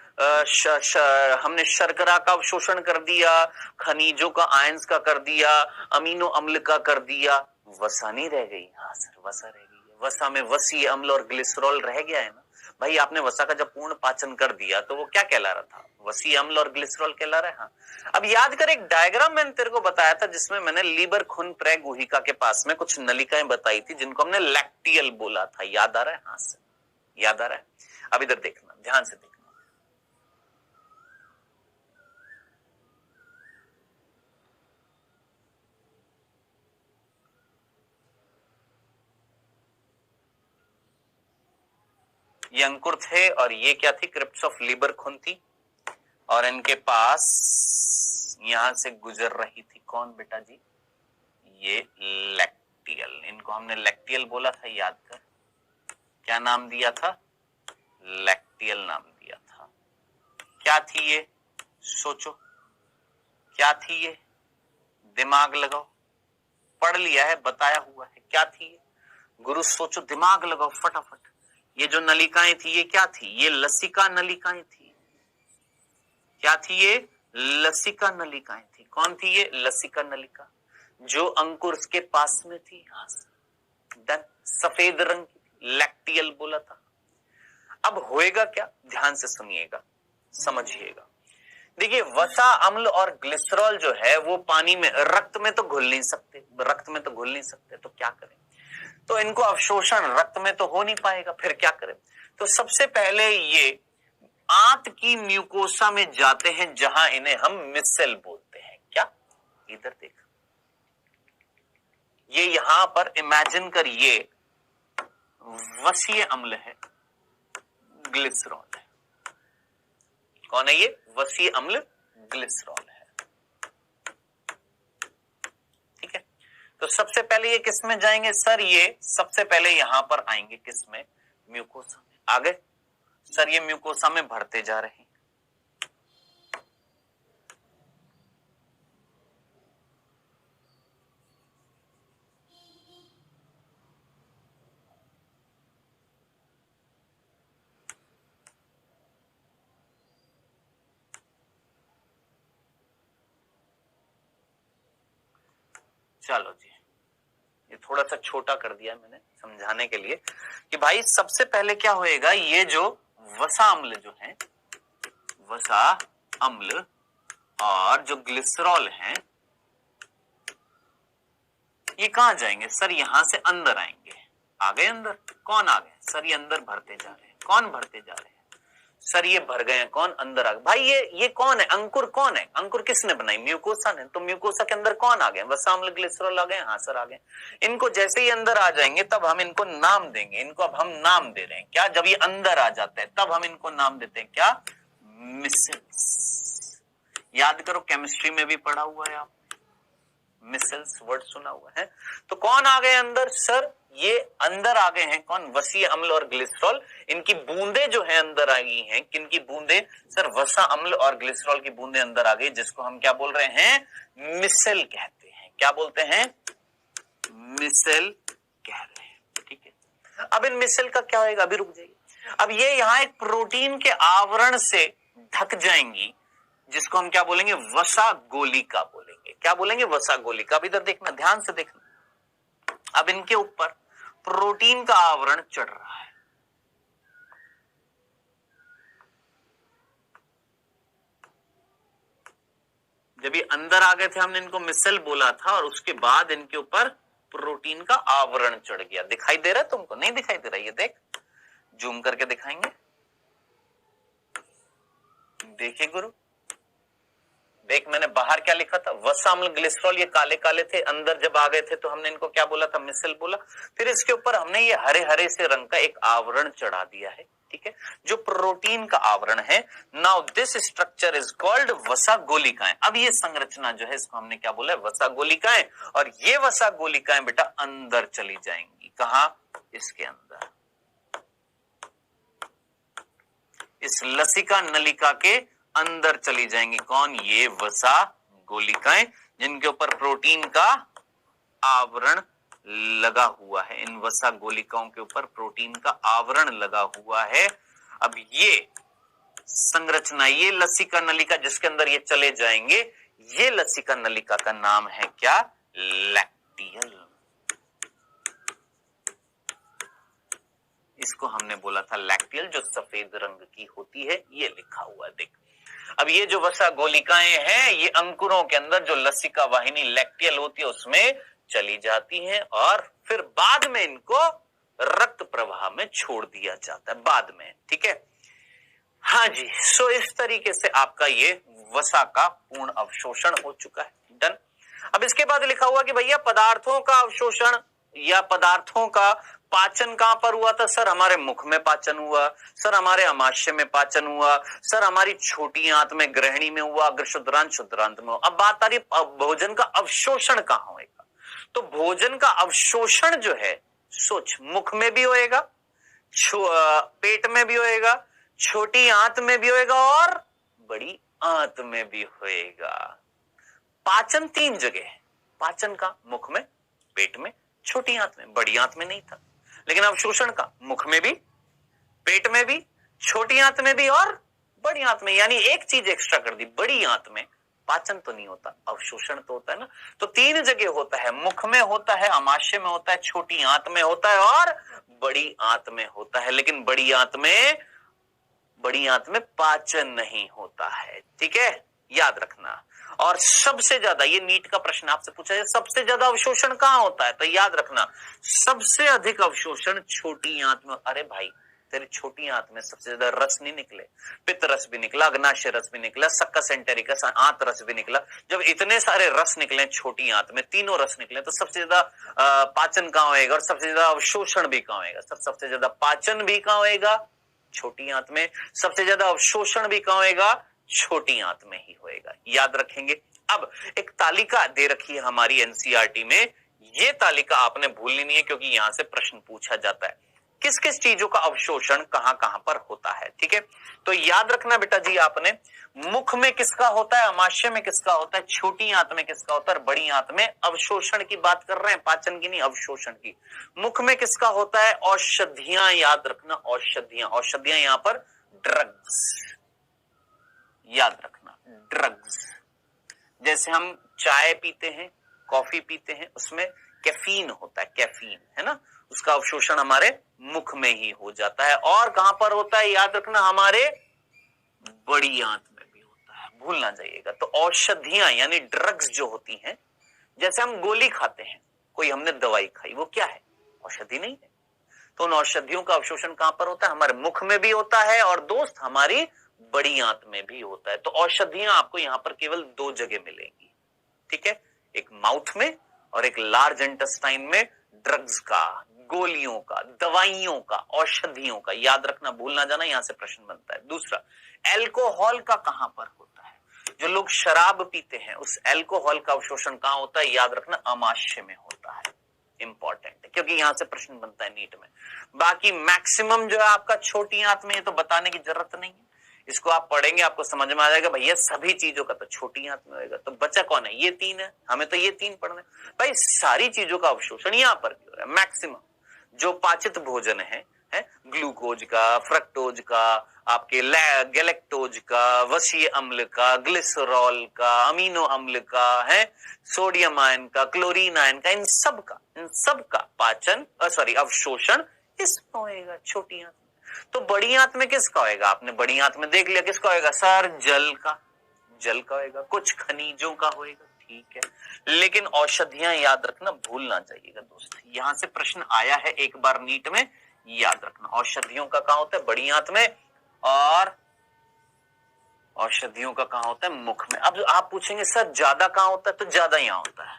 हमने शर्करा का अवशोषण कर दिया, खनिजों का, आयंस का कर दिया, अमीनो अम्ल का कर दिया, वसा नहीं रह गई। हाँ सर वसा रह गई है। वसा में वसीय अम्ल और ग्लिसरॉल रह गया है ना भाई। आपने वसा का जब पूर्ण पाचन कर दिया तो वो क्या कहला रहा था? वसीय अम्ल और ग्लिसरॉल कहला रहा है। हाँ। अब याद कर, एक डायग्राम मैंने तेरे को बताया था जिसमें मैंने लीबर खून प्रे गुहिका के पास में कुछ नलिकाएं बताई थी जिनको हमने लैक्टियल बोला था। याद आ रहा है? हाँ सर याद आ रहा है। अब इधर देखना, ध्यान से देखना। ये अंकुर थे और ये क्या थी? क्रिप्स ऑफ लीबर खून थी, और इनके पास यहां से गुजर रही थी कौन बेटा जी? ये लैक्टियल। इनको हमने लैक्टियल बोला था, याद कर। क्या नाम दिया था? लैक्टियल नाम दिया था। क्या थी ये? सोचो क्या थी ये? दिमाग लगाओ। पढ़ लिया है, बताया हुआ है। क्या थी ये गुरु? सोचो, दिमाग लगाओ फटाफट। ये जो नलिकाएं थी ये क्या थी? ये लसिका नलिकाएं थी। क्या थी ये? लसिका नलिकाएं थी। कौन थी ये? लसिका नलिका, जो अंकुर के पास में थी। हाँ डन। सफेद रंग की, लैक्टियल बोला था। अब होएगा क्या? ध्यान से सुनिएगा, समझिएगा। देखिए वसा अम्ल और ग्लिसरॉल जो है वो पानी में, रक्त में तो घुल नहीं सकते, रक्त में तो घुल नहीं सकते, तो क्या करें? तो इनको अवशोषण रक्त में तो हो नहीं पाएगा, फिर क्या करें? तो सबसे पहले ये आंत की म्यूकोसा में जाते हैं, जहां इन्हें हम मिसेल बोलते हैं। क्या? इधर देख, ये यहां पर इमेजिन कर, ये वसीय अम्ल है, ग्लिसरॉल है। कौन है ये? वसीय अम्ल ग्लिसरॉल है। ठीक है, तो सबसे पहले ये किस में जाएंगे सर? ये सबसे पहले यहां पर आएंगे, किस में? म्यूकोसा में। आगे सर ये म्यूकोसा में भरते जा रहे हैं। चलो जी, ये थोड़ा सा छोटा कर दिया मैंने समझाने के लिए कि भाई सबसे पहले क्या होएगा, ये जो वसा अम्ल जो है वसा अम्ल और जो ग्लिसरॉल है ये कहां जाएंगे सर? यहां से अंदर आएंगे। आ गए अंदर? कौन आ गए सर? ये अंदर भरते जा रहे हैं। कौन भरते जा रहे हैं सर? ये भर गए हैं। कौन अंदर आ गए? भाई ये कौन है? अंकुर कौन है? अंकुर किसने बनाई? म्यूकोसा ने। तो म्यूकोसा के अंदर कौन आ गए? वसा अम्ल ग्लिसरॉल आ गए। हाँ सर आ गए। इनको जैसे ही अंदर आ जाएंगे तब हम इनको नाम देंगे। इनको अब हम नाम दे रहे हैं क्या? जब ये अंदर आ जाते हैं तब हम इनको नाम देते हैं क्या? मिसेल्स। याद करो केमिस्ट्री में भी पढ़ा हुआ है आप, मिसेल्स वर्ड सुना हुआ है। तो कौन आ गए अंदर सर? ये अंदर आ गए हैं कौन? वसीय अम्ल और ग्लिसरॉल। इनकी बूंदे जो है अंदर आ गई हैं। किनकी बूंदे सर? वसा अम्ल और ग्लिसरॉल की बूंदे अंदर आ गई, जिसको हम क्या बोल रहे हैं? मिसेल कहते हैं। क्या बोलते हैं? मिसेल कह रहे हैं। ठीक है, अब इन मिसेल का क्या होगा? अभी रुक जाइए। अब ये यहां एक प्रोटीन के आवरण से ढक जाएंगी, जिसको हम क्या बोलेंगे? वसा गोलिका बोलेंगे। क्या बोलेंगे? वसा गोलिका। अब इधर देखना, ध्यान से देखना। अब इनके ऊपर प्रोटीन का आवरण चढ़ रहा है। जब ये अंदर आ गए थे हमने इनको मिसेल बोला था, और उसके बाद इनके ऊपर प्रोटीन का आवरण चढ़ गया। दिखाई दे रहा है तुमको? नहीं दिखाई दे रहा? ये देख, जूम करके दिखाएंगे। देखिए गुरु, देख मैंने बाहर क्या लिखा था? वसा अम्ल ग्लिसरॉल। ये काले काले थे, अंदर जब आ गए थे तो हमने इनको क्या बोला था? मिसेल बोला। फिर इसके ऊपर हमने ये हरे हरे से रंग का एक आवरण चढ़ा दिया है। ठीक है, जो प्रोटीन का आवरण है। Now this structure is called वसा गोलिकाएं। अब ये संरचना जो है इसको हमने क्या बोला? वसा गोलिकाएं। और ये वसा गोलिकाएं बेटा अंदर चली जाएंगी। कहां? इसके अंदर, इस लसिका नलिका के अंदर चली जाएंगी। कौन? ये वसा गोलिकाएं, जिनके ऊपर प्रोटीन का आवरण लगा हुआ है। इन वसा गोलिकाओं के ऊपर प्रोटीन का आवरण लगा हुआ है। अब ये संरचना, ये लसिका नलिका जिसके अंदर ये चले जाएंगे, ये लसिका नलिका का नाम है क्या? लैक्टियल। इसको हमने बोला था लैक्टियल, जो सफेद रंग की होती है। ये लिखा हुआ देख। अब ये जो वसा गोलिकाएं हैं, ये अंकुरों के अंदर जो लसिका वाहिनी लैक्टियल होती है उसमें चली जाती हैं, और फिर बाद में इनको रक्त प्रवाह में छोड़ दिया जाता है बाद में। ठीक है, हाँ जी। सो इस तरीके से आपका ये वसा का पूर्ण अवशोषण हो चुका है। डन। अब इसके बाद लिखा हुआ कि भैया पदार्थों का अवशोषण या पदार्थों का पाचन कहां पर हुआ था? सर हमारे मुख में पाचन हुआ, सर हमारे अमाशय में पाचन हुआ, सर हमारी छोटी आंत में ग्रहणी में हुआ, अग्र शुद्रांत शुद्रांत में हुआ। अब बात आ रही भोजन का अवशोषण कहां होएगा? तो भोजन का अवशोषण जो है, सोच, मुख में भी होएगा, पेट में भी होएगा, छोटी आंत में भी होएगा और बड़ी आंत में भी होएगा। पाचन 3 जगह है पाचन का, मुख में, पेट में, छोटी आंत में। बड़ी आंत में नहीं था। लेकिन अवशोषण का मुख में भी, पेट में भी, छोटी आंत में भी और बड़ी आंत में। यानी एक चीज एक्स्ट्रा कर दी, बड़ी आंत में पाचन तो नहीं होता, अवशोषण तो होता है ना। तो 3 जगह होता है, मुख में होता है, अमाशय में होता है, छोटी आंत में होता है और बड़ी आंत में होता है। लेकिन बड़ी आंत में पाचन नहीं होता है। ठीक है, याद रखना। और सबसे ज्यादा, ये नीट का प्रश्न आपसे पूछा जाए, सबसे ज्यादा अवशोषण कहां होता है? तो याद रखना, सबसे अधिक अवशोषण छोटी आंत में। अरे भाई, तेरी छोटी आंत में सबसे ज्यादा रस नहीं निकले? पित्त रस भी निकला, अग्नाशय रस भी निकला, सक्कस एंटेरिकस आंत रस भी निकला। जब इतने सारे रस निकले छोटी आंत में, तीनों रस निकले, तो सबसे ज्यादा पाचन कहां होएगा और सबसे ज्यादा अवशोषण भी कहां होएगा? सबसे ज्यादा पाचन भी कहां होएगा? छोटी आंत में। सबसे ज्यादा अवशोषण भी कहां होएगा? छोटी आंत में ही होएगा। याद रखेंगे। अब एक तालिका दे रखी है हमारी एनसीईआरटी में, ये तालिका आपने भूलनी नहीं है, क्योंकि यहां से प्रश्न पूछा जाता है किस किस चीजों का अवशोषण कहां कहां पर होता है। ठीक है, तो याद रखना बेटा जी, आपने मुख में किसका होता है, अमाशय में किसका होता है, छोटी आंत में किसका होता है, बड़ी आंत में। अवशोषण की बात कर रहे हैं, पाचन की नहीं, अवशोषण की। मुख में किसका होता है? औषधियां। याद रखना, औषधियां। औषधियां यहां पर ड्रग्स, याद रखना, ड्रग्स। जैसे हम चाय पीते हैं, कॉफी पीते हैं, उसमें कैफीन होता है, कैफीन है ना, उसका अवशोषण हमारे मुख में ही हो जाता है। और कहां पर होता है? याद रखना, हमारे बड़ी आंत में भी होता है, भूल ना जाइएगा। तो औषधियां यानी ड्रग्स जो होती हैं, जैसे हम गोली खाते हैं, कोई हमने दवाई खाई, वो क्या है? औषधि नहीं है। तो उन औषधियों का अवशोषण कहां पर होता है? हमारे मुख में भी होता है और दोस्त हमारी बड़ी आंत में भी होता है। तो औषधियां आपको यहां पर केवल दो जगह मिलेंगी, ठीक है, एक माउथ में और एक लार्ज इंटेस्टाइन में। ड्रग्स का, गोलियों का, दवाइयों का, औषधियों का, याद रखना, भूल ना जाना, यहां से प्रश्न बनता है। दूसरा, एल्कोहल का कहां पर होता है? जो लोग शराब पीते हैं उस एल्कोहल का अवशोषण कहां होता है? याद रखना, आमाशय में होता है। इंपॉर्टेंट है क्योंकि यहां से प्रश्न बनता है नीट में। बाकी मैक्सिमम जो है आपका छोटी आंत में, ये तो बताने की जरूरत नहीं है, इसको आप पढ़ेंगे आपको समझ में आ जाएगा भैया सभी चीजों का तो छोटी आंत में होगा। तो बचा कौन है? ये तीन है, हमें तो ये तीन पढ़ना है भाई। सारी चीजों का अवशोषण यहां पर क्यों हो रहा है? मैक्सिमम जो पाचित भोजन है ग्लूकोज का, फ्रक्टोज का, आपके गैलेक्टोज का, वसीय अम्ल का, ग्लिसरॉल का, अमीनो अम्ल का है, सोडियम आयन का, क्लोरीन आयन का, इन सब का पाचन अवशोषण इसमें होएगा, छोटी आंत में। तो बड़ी आंत में किसका होएगा? आपने बड़ी आंत में देख लिया, किसका होएगा सर? जल का होएगा, कुछ खनिजों का होएगा, ठीक है। लेकिन औषधियां याद रखना, भूल ना जाइएगा दोस्त, यहां से प्रश्न आया है एक बार नीट में, याद रखना। औषधियों का कहां होता है? बड़ी आंत में। और औषधियों का कहां होता है? मुख में। अब आप पूछेंगे सर ज्यादा कहां होता है? तो ज्यादा यहां होता है।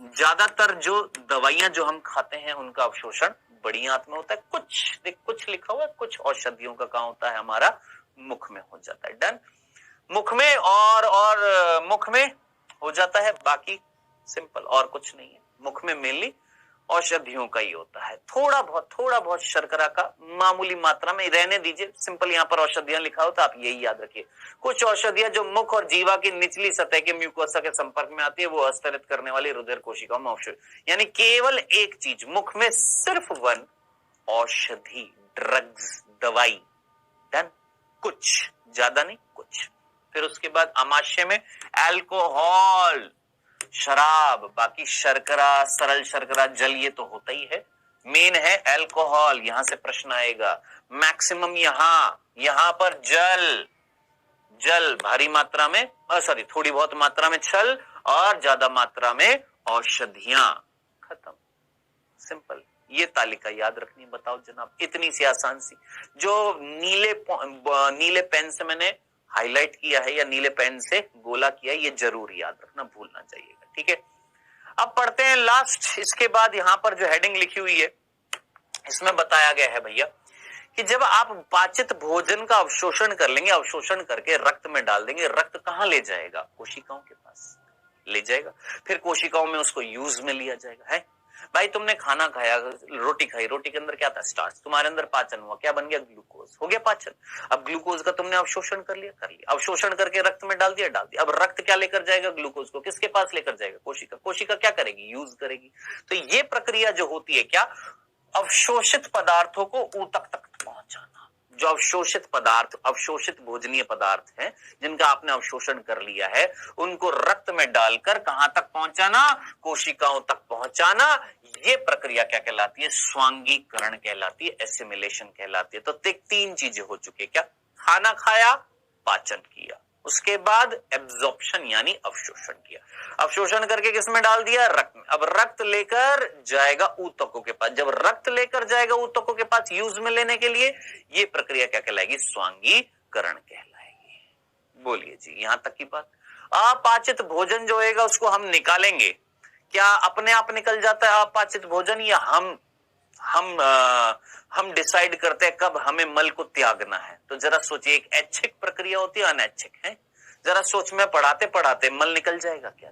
ज्यादातर जो दवाइयां जो हम खाते हैं उनका अवशोषण बड़ी आंत में होता है। कुछ लिखा हुआ है, कुछ औषधियों का कहां होता है? हमारा मुख में हो जाता है। डन, मुख में और मुख में हो जाता है, बाकी सिंपल, और कुछ नहीं है। मुख में मेनली औषधियों का ही होता है। थोड़ा बहुत शर्करा का मामूली मात्रा में, रहने दीजिए, सिंपल यहाँ पर औषधियां लिखा होता है, आप यही याद रखिए। कुछ औषधियां जो मुख और जीवा की निचली सतह के म्यूकोसा के संपर्क में आती है, वो अस्तरित करने वाली रुधिर कोशिकाओं में औषधि, यानी केवल एक चीज मुख में, सिर्फ वन औषधि, ड्रग्स, दवाई। डन, कुछ ज्यादा नहीं, कुछ। फिर उसके बाद आमाशय में अल्कोहल, शराब, बाकी शर्करा, सरल शर्करा, जल, ये तो होता ही है। मेन है अल्कोहल, यहां से प्रश्न आएगा। मैक्सिमम यहां पर जल भारी मात्रा में, थोड़ी बहुत मात्रा में छल, और ज्यादा मात्रा में औषधियां। खत्म, सिंपल। ये तालिका याद रखनी, बताओ जनाब, इतनी सी आसान सी, जो नीले पेन से मैंने हाईलाइट किया है या नीले पेन से गोला किया है, ये जरूर याद रखना, भूलना चाहिएगा, ठीक है। अब पढ़ते हैं लास्ट, इसके बाद यहां पर जो हेडिंग लिखी हुई है इसमें बताया गया है भैया कि जब आप पाचित भोजन का अवशोषण कर लेंगे, अवशोषण करके रक्त में डाल देंगे, रक्त कहां ले जाएगा? कोशिकाओं के पास ले जाएगा। फिर कोशिकाओं में उसको यूज में लिया जाएगा। है भाई, तुमने खाना खाया, रोटी खाई, रोटी के अंदर क्या था? स्टार्च। तुम्हारे अंदर पाचन हुआ, क्या बन गया? ग्लूकोज, हो गया पाचन। अब ग्लूकोज का तुमने अवशोषण कर लिया, अवशोषण करके रक्त में डाल दिया। अब रक्त क्या लेकर जाएगा? ग्लूकोज को किसके पास लेकर जाएगा? कोशिका क्या करेगी? यूज करेगी। तो ये प्रक्रिया जो होती है, क्या? अवशोषित पदार्थों को ऊतक तक पहुंचाना। जो अवशोषित भोजनीय पदार्थ हैं, जिनका आपने अवशोषण कर लिया है, उनको रक्त में डालकर कहां तक पहुंचाना? कोशिकाओं तक पहुंचाना। ये प्रक्रिया क्या कहलाती है? स्वांगीकरण कहलाती है, एसिमिलेशन कहलाती है। तो तीन चीजें हो चुकी है, क्या? खाना खाया, पाचन किया, उसके बाद एब्जॉर्प्शन यानी अवशोषण किया। अवशोषण करके किसमें डाल दिया? रक्त में। अब रक्त लेकर जाएगा ऊतकों के पास। जब रक्त लेकर जाएगा ऊतकों के पास यूज में लेने के लिए, ये प्रक्रिया क्या कहलाएगी? स्वांगीकरण कहलाएगी। बोलिए जी, यहां तक की बात। अपाचित भोजन जो होगा उसको हम निकालेंगे, क्या अपने आप निकल जाता है अपाचित भोजन, या हम डिसाइड करते हैं कब हमें मल को त्यागना है? तो जरा सोचिए, एक ऐच्छिक प्रक्रिया होती है, अनैच्छिक है। जरा सोच में पढ़ाते पढ़ाते मल निकल जाएगा क्या?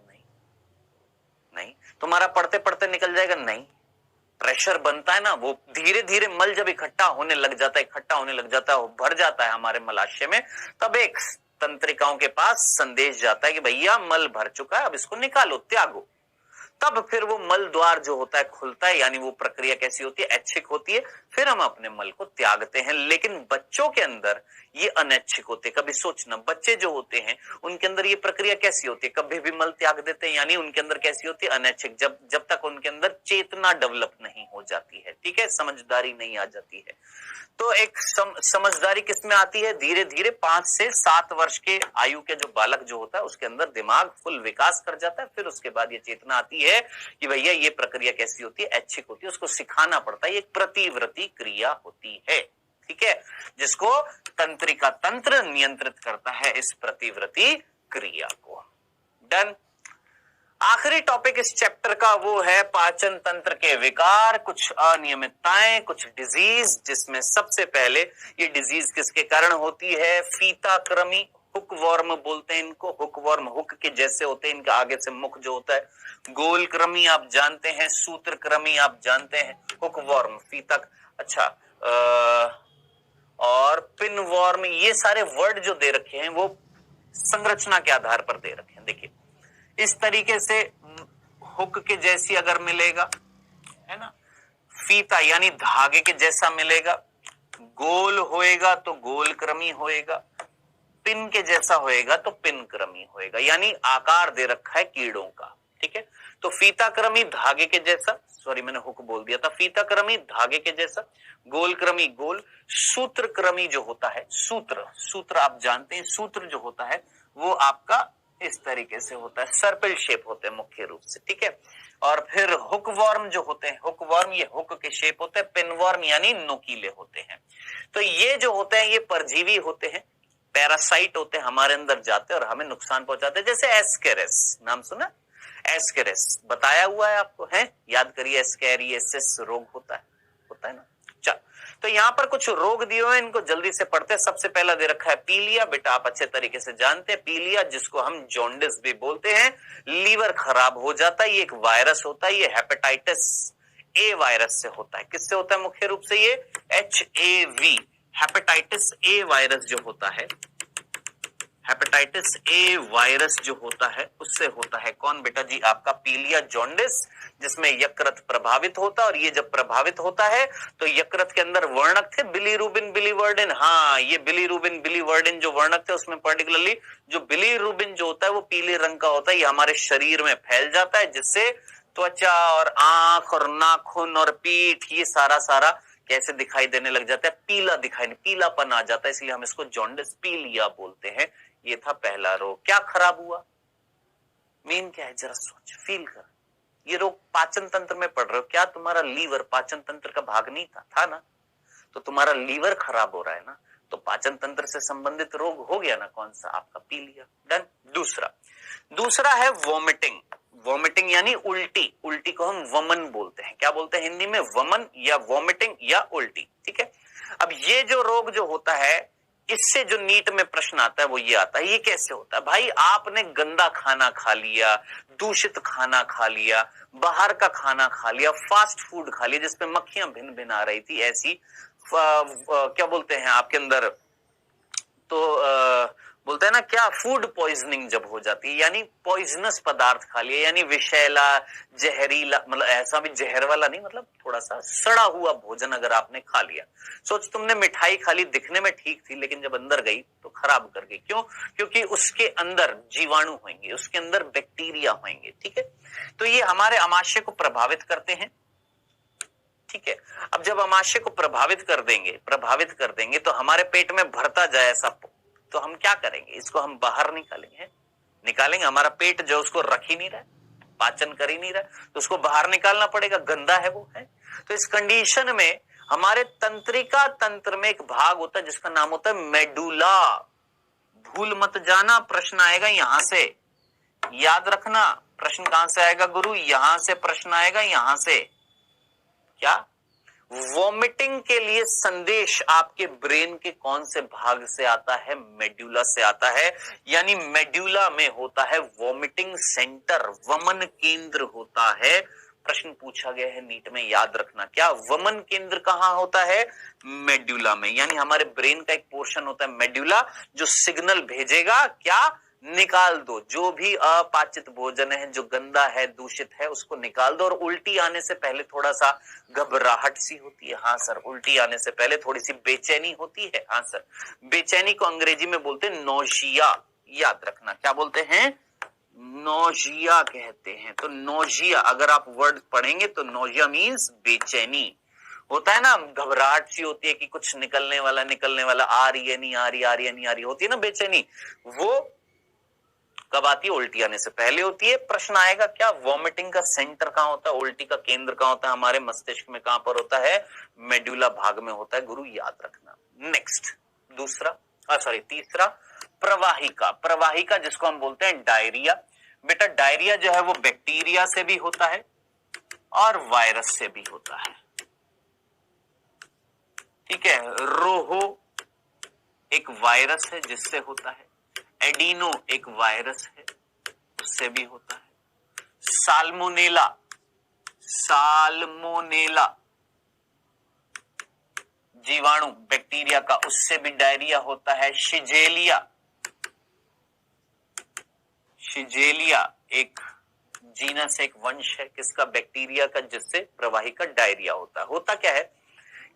नहीं। तुम्हारा पढ़ते पढ़ते निकल जाएगा? नहीं। प्रेशर बनता है ना, वो धीरे धीरे मल जब इकट्ठा होने लग जाता है, वो भर जाता है हमारे मलाशय में, तब एक तंत्रिकाओं के पास संदेश जाता है कि भैया मल भर चुका है, अब इसको निकालो, त्यागो। तब फिर वो मल द्वार जो होता है खुलता है, यानी वो प्रक्रिया कैसी होती है? ऐच्छिक होती है। फिर हम अपने मल को त्यागते हैं। लेकिन बच्चों के अंदर ये अनैच्छिक होते हैं। कभी सोचना, बच्चे जो होते हैं उनके अंदर ये प्रक्रिया कैसी होती है? कभी भी मल त्याग देते हैं, यानी उनके अंदर कैसी होती है? अनैच्छिक। जब तक उनके अंदर चेतना डेवलप नहीं हो जाती है, ठीक है, समझदारी नहीं आ जाती है। तो एक समझदारी किसमें आती है? धीरे धीरे 5 से 7 वर्ष के आयु के जो बालक जो होता है उसके अंदर दिमाग फुल विकास कर जाता है। फिर उसके बाद ये चेतना आती है कि भैया ये प्रक्रिया कैसी होती है, ऐच्छिक होती है, उसको सिखाना पड़ता है, ये एक प्रतिवृत्ति क्रिया होती है। ठीक है, जिसको तंत्रिका तंत्र नियंत्रित करता है, इस प्रतिवृत्ति क्रिया को। डन। आखिरी टॉपिक इस चैप्टर का वो है पाचन तंत्र के विकार, कुछ अनियमितताएं, कुछ डिजीज, जिसमें सबसे पहले ये डिजीज किसके कारण होती है? फीताकृमि, हुकवर्म बोलते हैं इनको। हुकवर्म हुक के जैसे होते हैं, इनका आगे से मुख जो होता है। गोलकृमि आप जानते हैं, सूत्रकृमि आप जानते हैं, हुकवर्म, फीतक, अच्छा, और पिनवर्म, ये सारे वर्ड जो दे रखे हैं वो संरचना के आधार पर दे रखे हैं। देखिए इस तरीके से हुक के जैसी अगर मिलेगा, है ना, फीता यानी धागे के जैसा मिलेगा, गोल होएगा तो गोलक्रमी होएगा, पिन के जैसा होएगा तो पिनक्रमी होएगा, यानी आकार दे रखा है कीड़ों का। ठीक है, तो फीताक्रमी धागे के जैसा, सॉरी मैंने हुक बोल दिया था, फीताक्रमी धागे के जैसा, गोलक्रमी गोल, सूत्रक्रमी जो होता है, सूत्र आप जानते हैं, सूत्र जो होता है वो आपका इस तरीके से होता है, सर्पिल शेप होते हैं मुख्य रूप से। ठीक है, और फिर हुकवर्म जो होते हैं, हुकवर्म ये हुक के शेप होते हैं, पिनवर्म यानी नुकीले होते हैं। तो ये जो होते हैं ये परजीवी होते हैं, पैरासाइट होते हैं, हमारे अंदर जाते हैं और हमें नुकसान पहुंचाते हैं। जैसे एस्केरिस, नाम सुना? एस्केरिस बताया हुआ है आपको, है? याद करिए, एस्केरियासिस रोग होता है ना। चल, तो यहाँ पर कुछ रोग दिए हुए हैं, इनको जल्दी से पढ़ते हैं। सबसे पहला दे रखा है पीलिया, बेटा आप अच्छे तरीके से जानते हैं पीलिया, जिसको हम जॉन्डिस भी बोलते हैं, लीवर खराब हो जाता है, ये एक वायरस होता है, ये हेपेटाइटिस ए वायरस से होता है। किससे होता है मुख्य रूप से? ये HAV, हेपेटाइटिस ए वायरस जो होता है, हेपेटाइटिस ए वायरस जो होता है उससे होता है। कौन बेटा जी? आपका पीलिया जॉन्डिस, जिसमें यकृत प्रभावित होता है, और ये जब प्रभावित होता है तो यकृत के अंदर वर्णक थे बिलीरुबिन बिलीवर्डिन, हाँ ये बिलीरुबिन बिलीवर्डिन जो वर्णक थे उसमें पर्टिकुलरली जो बिलीरुबिन जो होता है वो पीले रंग का होता है, ये हमारे शरीर में फैल जाता है, जिससे त्वचा और आंख और नाखून और पीठ ये सारा कैसे दिखाई देने लग जाता है? पीला दिखाई, पीलापन आ जाता है, इसलिए हम इसको जॉन्डिस पीलिया बोलते हैं। ये था पहला रोग। क्या खराब हुआ? मीन क्या है? जरा सोच, फील कर। ये रोग पाचन तंत्र में पड़ रहे हो, क्या तुम्हारा लीवर पाचन तंत्र का भाग नहीं था ना? तो तुम्हारा लीवर खराब हो रहा है ना, तो पाचन तंत्र से संबंधित रोग हो गया ना, कौन सा? आपका पीलिया। डन। दूसरा है वॉमिटिंग। वॉमिटिंग यानी उल्टी, उल्टी को हम वमन बोलते हैं। क्या बोलते हैं हिंदी में? वमन या वॉमिटिंग या उल्टी। ठीक है, अब ये जो रोग जो होता है, इससे जो नीट में प्रश्न आता है वो ये आता है, ये कैसे होता है? भाई आपने गंदा खाना खा लिया, दूषित खाना खा लिया, बाहर का खाना खा लिया, फास्ट फूड खा लिया जिसपे मक्खियां भिन भिन आ रही थी, ऐसी क्या बोलते हैं आपके अंदर, तो बोलते हैं ना क्या, फूड पॉइजनिंग जब हो जाती है, यानी पॉइजनस पदार्थ खा लिया, यानी विषैला जहरीला, मतलब ऐसा भी जहर वाला नहीं, मतलब थोड़ा सा सड़ा हुआ भोजन अगर आपने खा लिया। सोच, तुमने मिठाई खा ली, दिखने में ठीक थी लेकिन जब अंदर गई तो खराब कर गई। क्यों? क्योंकि उसके अंदर जीवाणु होंगे, उसके अंदर बैक्टीरिया होंगे। ठीक है, तो ये हमारे आमाशय को प्रभावित करते हैं। ठीक है, अब जब आमाशय को प्रभावित कर देंगे तो हमारे पेट में भरता जाए ऐसा, तो हम क्या करेंगे? इसको हम बाहर निकालेंगे। हमारा पेट जो उसको रख ही नहीं रहा है, पाचन कर ही नहीं रहा है, तो उसको बाहर निकालना पड़ेगा, गंदा है वो, है। तो इस कंडीशन में हमारे तंत्रिका तंत्र में एक भाग होता है जिसका नाम होता है मेडुला। भूल मत जाना, प्रश्न आएगा यहां से, याद रखना। प्रश्न कहां से आएगा गुरु? यहां से प्रश्न आएगा, यहां से। क्या? वॉमिटिंग के लिए संदेश आपके ब्रेन के कौन से भाग से आता है? मेड्यूला से आता है, यानी मेड्यूला में होता है वॉमिटिंग सेंटर, वमन केंद्र होता है। प्रश्न पूछा गया है नीट में, याद रखना। क्या वमन केंद्र कहां होता है? मेड्यूला में, यानी हमारे ब्रेन का एक पोर्शन होता है मेड्यूला, जो सिग्नल भेजेगा क्या? निकाल दो, जो भी अपाचित भोजन है, जो गंदा है, दूषित है, उसको निकाल दो। और उल्टी आने से पहले थोड़ा सा घबराहट सी होती है, हाँ सर। उल्टी आने से पहले थोड़ी सी बेचैनी होती है, हाँ सर। बेचैनी को अंग्रेजी में बोलते हैं नोजिया, याद रखना। क्या बोलते हैं? नोजिया कहते हैं। तो नोजिया अगर आप वर्ड पढ़ेंगे तो नोजिया मीन्स बेचैनी। होता है ना, घबराहट सी होती है कि कुछ निकलने वाला, आ रही है नहीं आ रही, आ रही है नहीं आ रही, होती है ना बेचैनी, वो कब आती है? उल्टी आने से पहले होती है। प्रश्न आएगा क्या, वॉमिटिंग का सेंटर कहां होता है, उल्टी का केंद्र कहां होता है? हमारे मस्तिष्क में कहां पर होता है? मेडुला भाग में होता है, गुरु याद रखना। नेक्स्ट, तीसरा, प्रवाहिका। प्रवाहिका जिसको हम बोलते हैं डायरिया। बेटा डायरिया जो है वो बैक्टीरिया से भी होता है और वायरस से भी होता है, ठीक है। रोहो एक वायरस है जिससे होता है, एडिनो एक वायरस है उससे भी होता है, साल्मोनेला जीवाणु बैक्टीरिया का, उससे भी डायरिया होता है। शिजेलिया एक जीनस, एक वंश है किसका? बैक्टीरिया का, जिससे प्रवाहिका डायरिया होता है। होता क्या है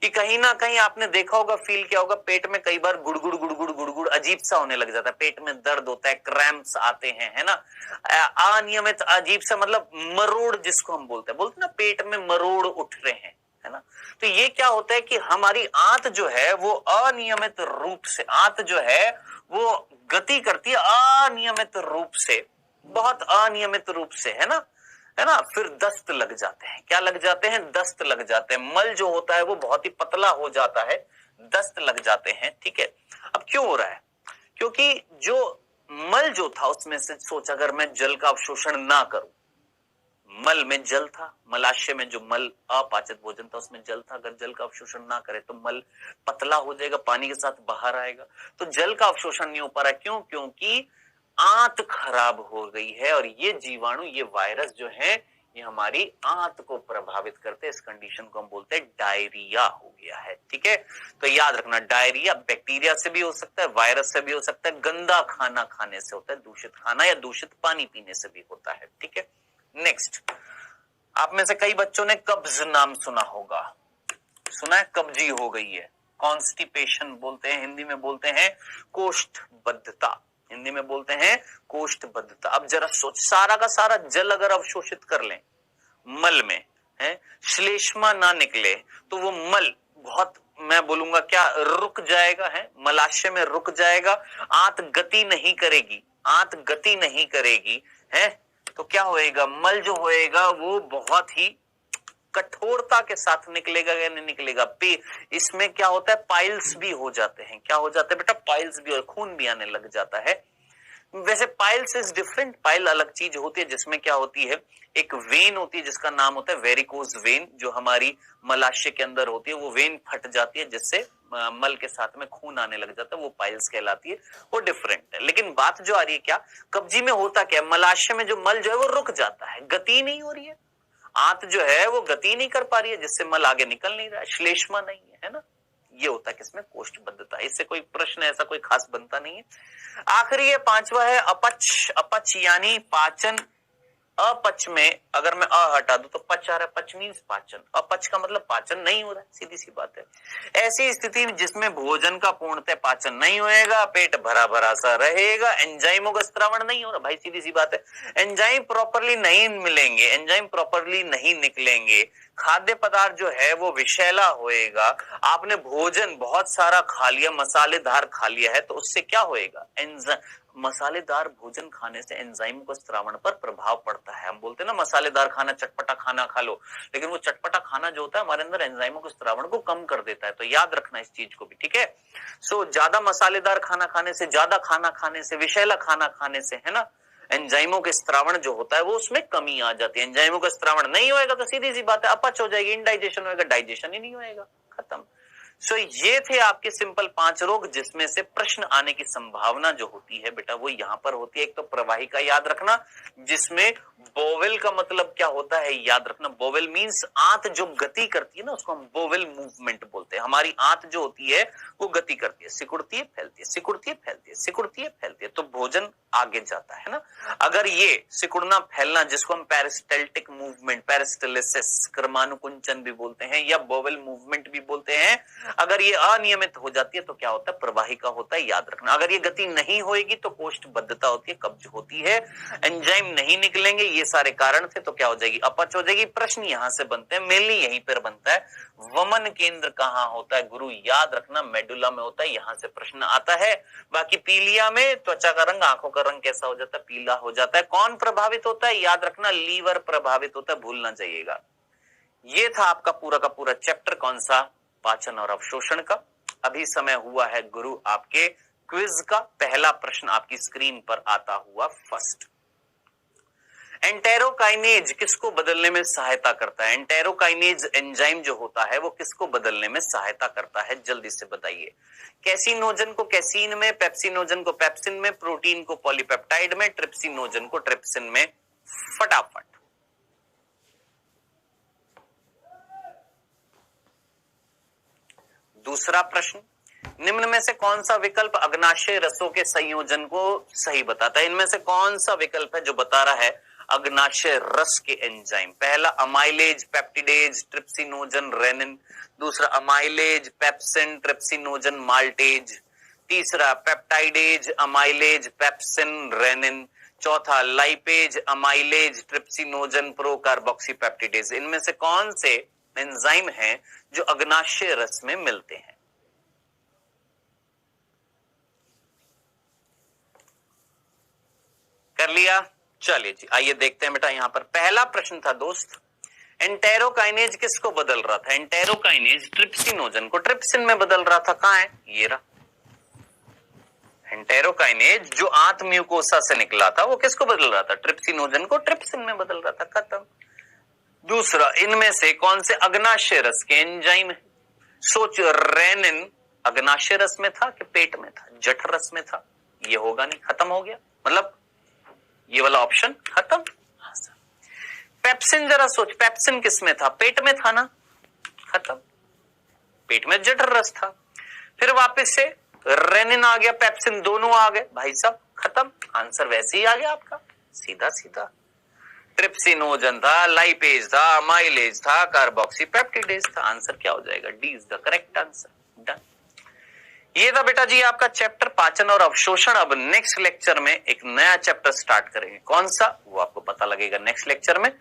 कि कहीं ना कहीं आपने देखा होगा, फील किया होगा, पेट में कई बार गुड़गुड़ अजीब सा होने लग जाता है, पेट में दर्द होता है, क्रैम्प्स आते हैं, है ना, अनियमित अजीब सा, मतलब मरोड़ जिसको हम बोलते हैं ना, पेट में मरोड़ उठ रहे हैं, है ना। तो ये क्या होता है कि हमारी आंत जो है वो अनियमित रूप से, आंत जो है वो गति करती है अनियमित रूप से, बहुत अनियमित रूप से, है ना। फिर दस्त लग जाते हैं, क्या लग जाते हैं? दस्त लग जाते हैं। मल जो होता है वो बहुत ही पतला हो जाता है, दस्त लग जाते हैं, ठीक है। अब क्यों हो रहा है? क्योंकि जो मल जो था उसमें से, सोच अगर मैं जल का अवशोषण ना करूं, मल में जल था, मलाशय में जो मल अपाचित भोजन था उसमें जल था, अगर जल का अवशोषण ना करे तो मल पतला हो जाएगा, पानी के साथ बाहर आएगा, तो जल का अवशोषण नहीं हो पा रहा है। क्यों? क्योंकि आंत खराब हो गई है, और ये जीवाणु, ये वायरस जो है, ये हमारी आंत को प्रभावित करते हैं। इस कंडीशन को हम बोलते हैं डायरिया हो गया है, ठीक है। तो याद रखना, डायरिया बैक्टीरिया से भी हो सकता है, वायरस से भी हो सकता है, गंदा खाना खाने से होता है, दूषित खाना या दूषित पानी पीने से भी होता है, ठीक है। नेक्स्ट, आप में से कई बच्चों ने कब्ज नाम सुना होगा, सुना है? कब्जी हो गई है, कॉन्स्टिपेशन बोलते हैं, हिंदी में बोलते हैं कोष्ठबद्धता, हिंदी में बोलते हैं कोष्ठबद्धता। अब जरा सोच, सारा का सारा जल अगर अवशोषित कर लें मल में, है, श्लेष्मा ना निकले तो वो मल बहुत, मैं बोलूंगा क्या, रुक जाएगा, है, मलाशय में रुक जाएगा, आंत गति नहीं करेगी, है, तो क्या होएगा? मल जो होएगा वो बहुत ही कठोरता के साथ निकलेगा या नहीं निकलेगा? इसमें क्या होता है? पाइल्स भी हो जाते हैं। क्या हो जाते हैं बेटा? पाइल्स भी, और खून भी आने लग जाता है। वैसे पाइल्स इज डिफरेंट, पाइल अलग चीज होती है, जिसमें क्या होती है, एक वेन होती है जिसका नाम होता है वेरिकोज वेन, जो हमारी मलाशय के अंदर होती है, वो वेन फट जाती है जिससे मल के साथ में खून आने लग जाता है, वो पाइल्स कहलाती है, वो डिफरेंट है। लेकिन बात जो आ रही है क्या, कब्जी में होता क्या है? मलाशय में जो मल जो है वो रुक जाता है, गति नहीं हो रही है, आंत जो है वो गति नहीं कर पा रही है, जिससे मल आगे निकल नहीं रहा है, श्लेष्मा नहीं है ना। ये होता है किसमें? कोष्ठबद्धता। इससे कोई प्रश्न ऐसा कोई खास बनता नहीं है। आखिरी है, पांचवा है अपच। अपच यानी पाचन। अपच में अगर मैं अ हटा दूं तो पच आ रहा है, पच मीन्स पाचन, अपच का मतलब पाचन नहीं हो रहा है, सीधी सी बात है। ऐसी स्थिति जिसमें भोजन का पूर्णतः पाचन नहीं होएगा, पेट भरा भरा सा रहेगा, एंजाइमों का स्त्रावण नहीं हो रहा, भाई सीधी सी बात है, एंजाइम प्रॉपरली नहीं मिलेंगे, एंजाइम प्रॉपरली नहीं निकलेंगे, खाद्य पदार्थ जो है वो विषैला होएगा, आपने भोजन बहुत सारा खा लिया, मसालेदार खा लिया है, तो उससे क्या होएगा? मसालेदार भोजन खाने से एंजाइम को स्त्रावण पर प्रभाव पड़ता है। हम बोलते हैं ना मसालेदार खाना, चटपटा खाना खा लो, लेकिन वो चटपटा खाना जो होता है हमारे अंदर एंजाइमों को स्त्रावण को कम कर देता है, तो याद रखना इस चीज को भी, ठीक है। सो ज्यादा मसालेदार खाना खाने से, ज्यादा खाना खाने से, विषैला खाना खाने से, है ना, एंजाइमों के स्त्रावण जो होता है वो उसमें कमी आ जाती है। एंजाइमों का स्त्रावण नहीं होएगा तो सीधी सी बात है अपच हो जाएगी, इनडाइजेशन होएगा, डाइजेशन ही नहीं होएगा, खत्म। सो ये थे आपके सिंपल 5 रोग, जिसमें से प्रश्न आने की संभावना जो होती है बेटा वो यहां पर होती है। एक तो प्रवाहिका याद रखना, जिसमें बोवेल का मतलब क्या होता है याद रखना, बोवेल मींस आंत जो गति करती है ना, उसको हम बोवेल मूवमेंट बोलते हैं। हमारी आंत जो होती है वो गति करती है, सिकुड़ती है, फैलती है, सिकुड़ती है, फैलती है, सिकुड़ती है, फैलती है, तो भोजन आगे जाता है ना। अगर ये सिकुड़ना फैलना, जिसको हम पेरिस्टल्टिक मूवमेंट, पेरिस्टलिसिस, क्रमानुकुंचन भी बोलते हैं या बोवेल मूवमेंट भी बोलते हैं, अगर ये अनियमित हो जाती है तो क्या होता है, प्रवाहिका होता है, याद रखना। अगर ये गति नहीं होगी तो कोष्ठबद्धता होती है, कब्ज होती है, एंजाइम नहीं निकलेंगे, ये सारे कारण थे तो क्या हो जाएगी, अपच हो जाएगी। प्रश्न यहां से बनते हैं, मेनली यहीं पर बनता है। वमन केंद्र कहाँ होता है गुरु, याद रखना मेडुला में होता है, यहां से प्रश्न आता है। बाकी पीलिया में त्वचा का रंग, आंखों का रंग कैसा हो जाता है, पीला हो जाता है। कौन प्रभावित होता है, याद रखना लीवर प्रभावित होता है, भूलना चाहिएगा। ये था आपका पूरा का पूरा चैप्टर, कौन सा, पाचन और अवशोषण का। अभी समय हुआ है गुरु आपके क्विज का। पहला प्रश्न आपकी स्क्रीन पर आता हुआ फर्स्ट, एंटेरोकाइनेज किसको बदलने में सहायता करता है। एंटेरोकाइनेज एंजाइम जो होता है वो किसको बदलने में सहायता करता है, जल्दी से बताइए। कैसिनोजन को कैसीन में, पेप्सिनोजन को पेप्सिन में, प्रोटीन को पॉलीपेप्टाइड में, ट्रिप्सिनोजन को ट्रिप्सिन में, फटाफट। दूसरा प्रश्न, निम्न में से कौन सा विकल्प अग्नाशय रसों के संयोजन को सही बताता है। इनमें से कौन सा विकल्प है जो बता रहा है अग्नाशय रस के एंजाइम। पहला अमाइलेज, पेप्टिडेज, ट्रिप्सिनोजन, रेनिन। दूसरा अमाइलेज, पेप्सिन, ट्रिप्सिनोजन, माल्टेज। तीसरा पेप्टाइडेज, अमाइलेज, पेप्सिन, रेनिन। चौथा lipase, amylase, trypsinogen, pro carboxypeptidase. इनमें से कौन से एंजाइम हैं जो अग्नाशय रस में मिलते हैं। कर लिया, चलिए जी आइए देखते हैं बेटा। यहां पर पहला प्रश्न था दोस्त, एंटेरोकाइनेज किसको बदल रहा था। एंटेरोकाइनेज ट्रिप्सिनोजन को ट्रिप्सिन में बदल रहा था। कहां है, ये रहा। एंटेरोकाइनेज जो आंत म्यूकोसा से निकला था वो किसको बदल रहा था, ट्रिप्सिनोजन को ट्रिप्सिन में बदल रहा था, खत्म। दूसरा, इनमें से कौन से अग्नाशय रस के एंजाइम है। सोचो, रेनिन अग्नाशय रस में था कि पेट में था, जठर रस में था, ये होगा नहीं, खत्म हो गया, मतलब ये वाला ऑप्शन खत्म। पेप्सिन जरा सोच, पेप्सिन किस में था, पेट में था ना, खत्म, पेट में जठर रस था। फिर वापस से रेनिन आ गया, पेप्सिन, दोनों आ गए भाई साहब, खत्म, आंसर वैसे ही आ गया आपका, सीधा सीधा। ट्रिप्सिनोजन था, लाइपेज था, अमाइलेज था, कार्बोक्सीपेप्टिडेज था, आंसर क्या हो जाएगा, D is the correct answer. Done. ये था बेटा जी आपका चैप्टर पाचन और अवशोषण। अब नेक्स्ट लेक्चर में एक नया चैप्टर स्टार्ट करेंगे, कौन सा वो आपको पता लगेगा नेक्स्ट लेक्चर में।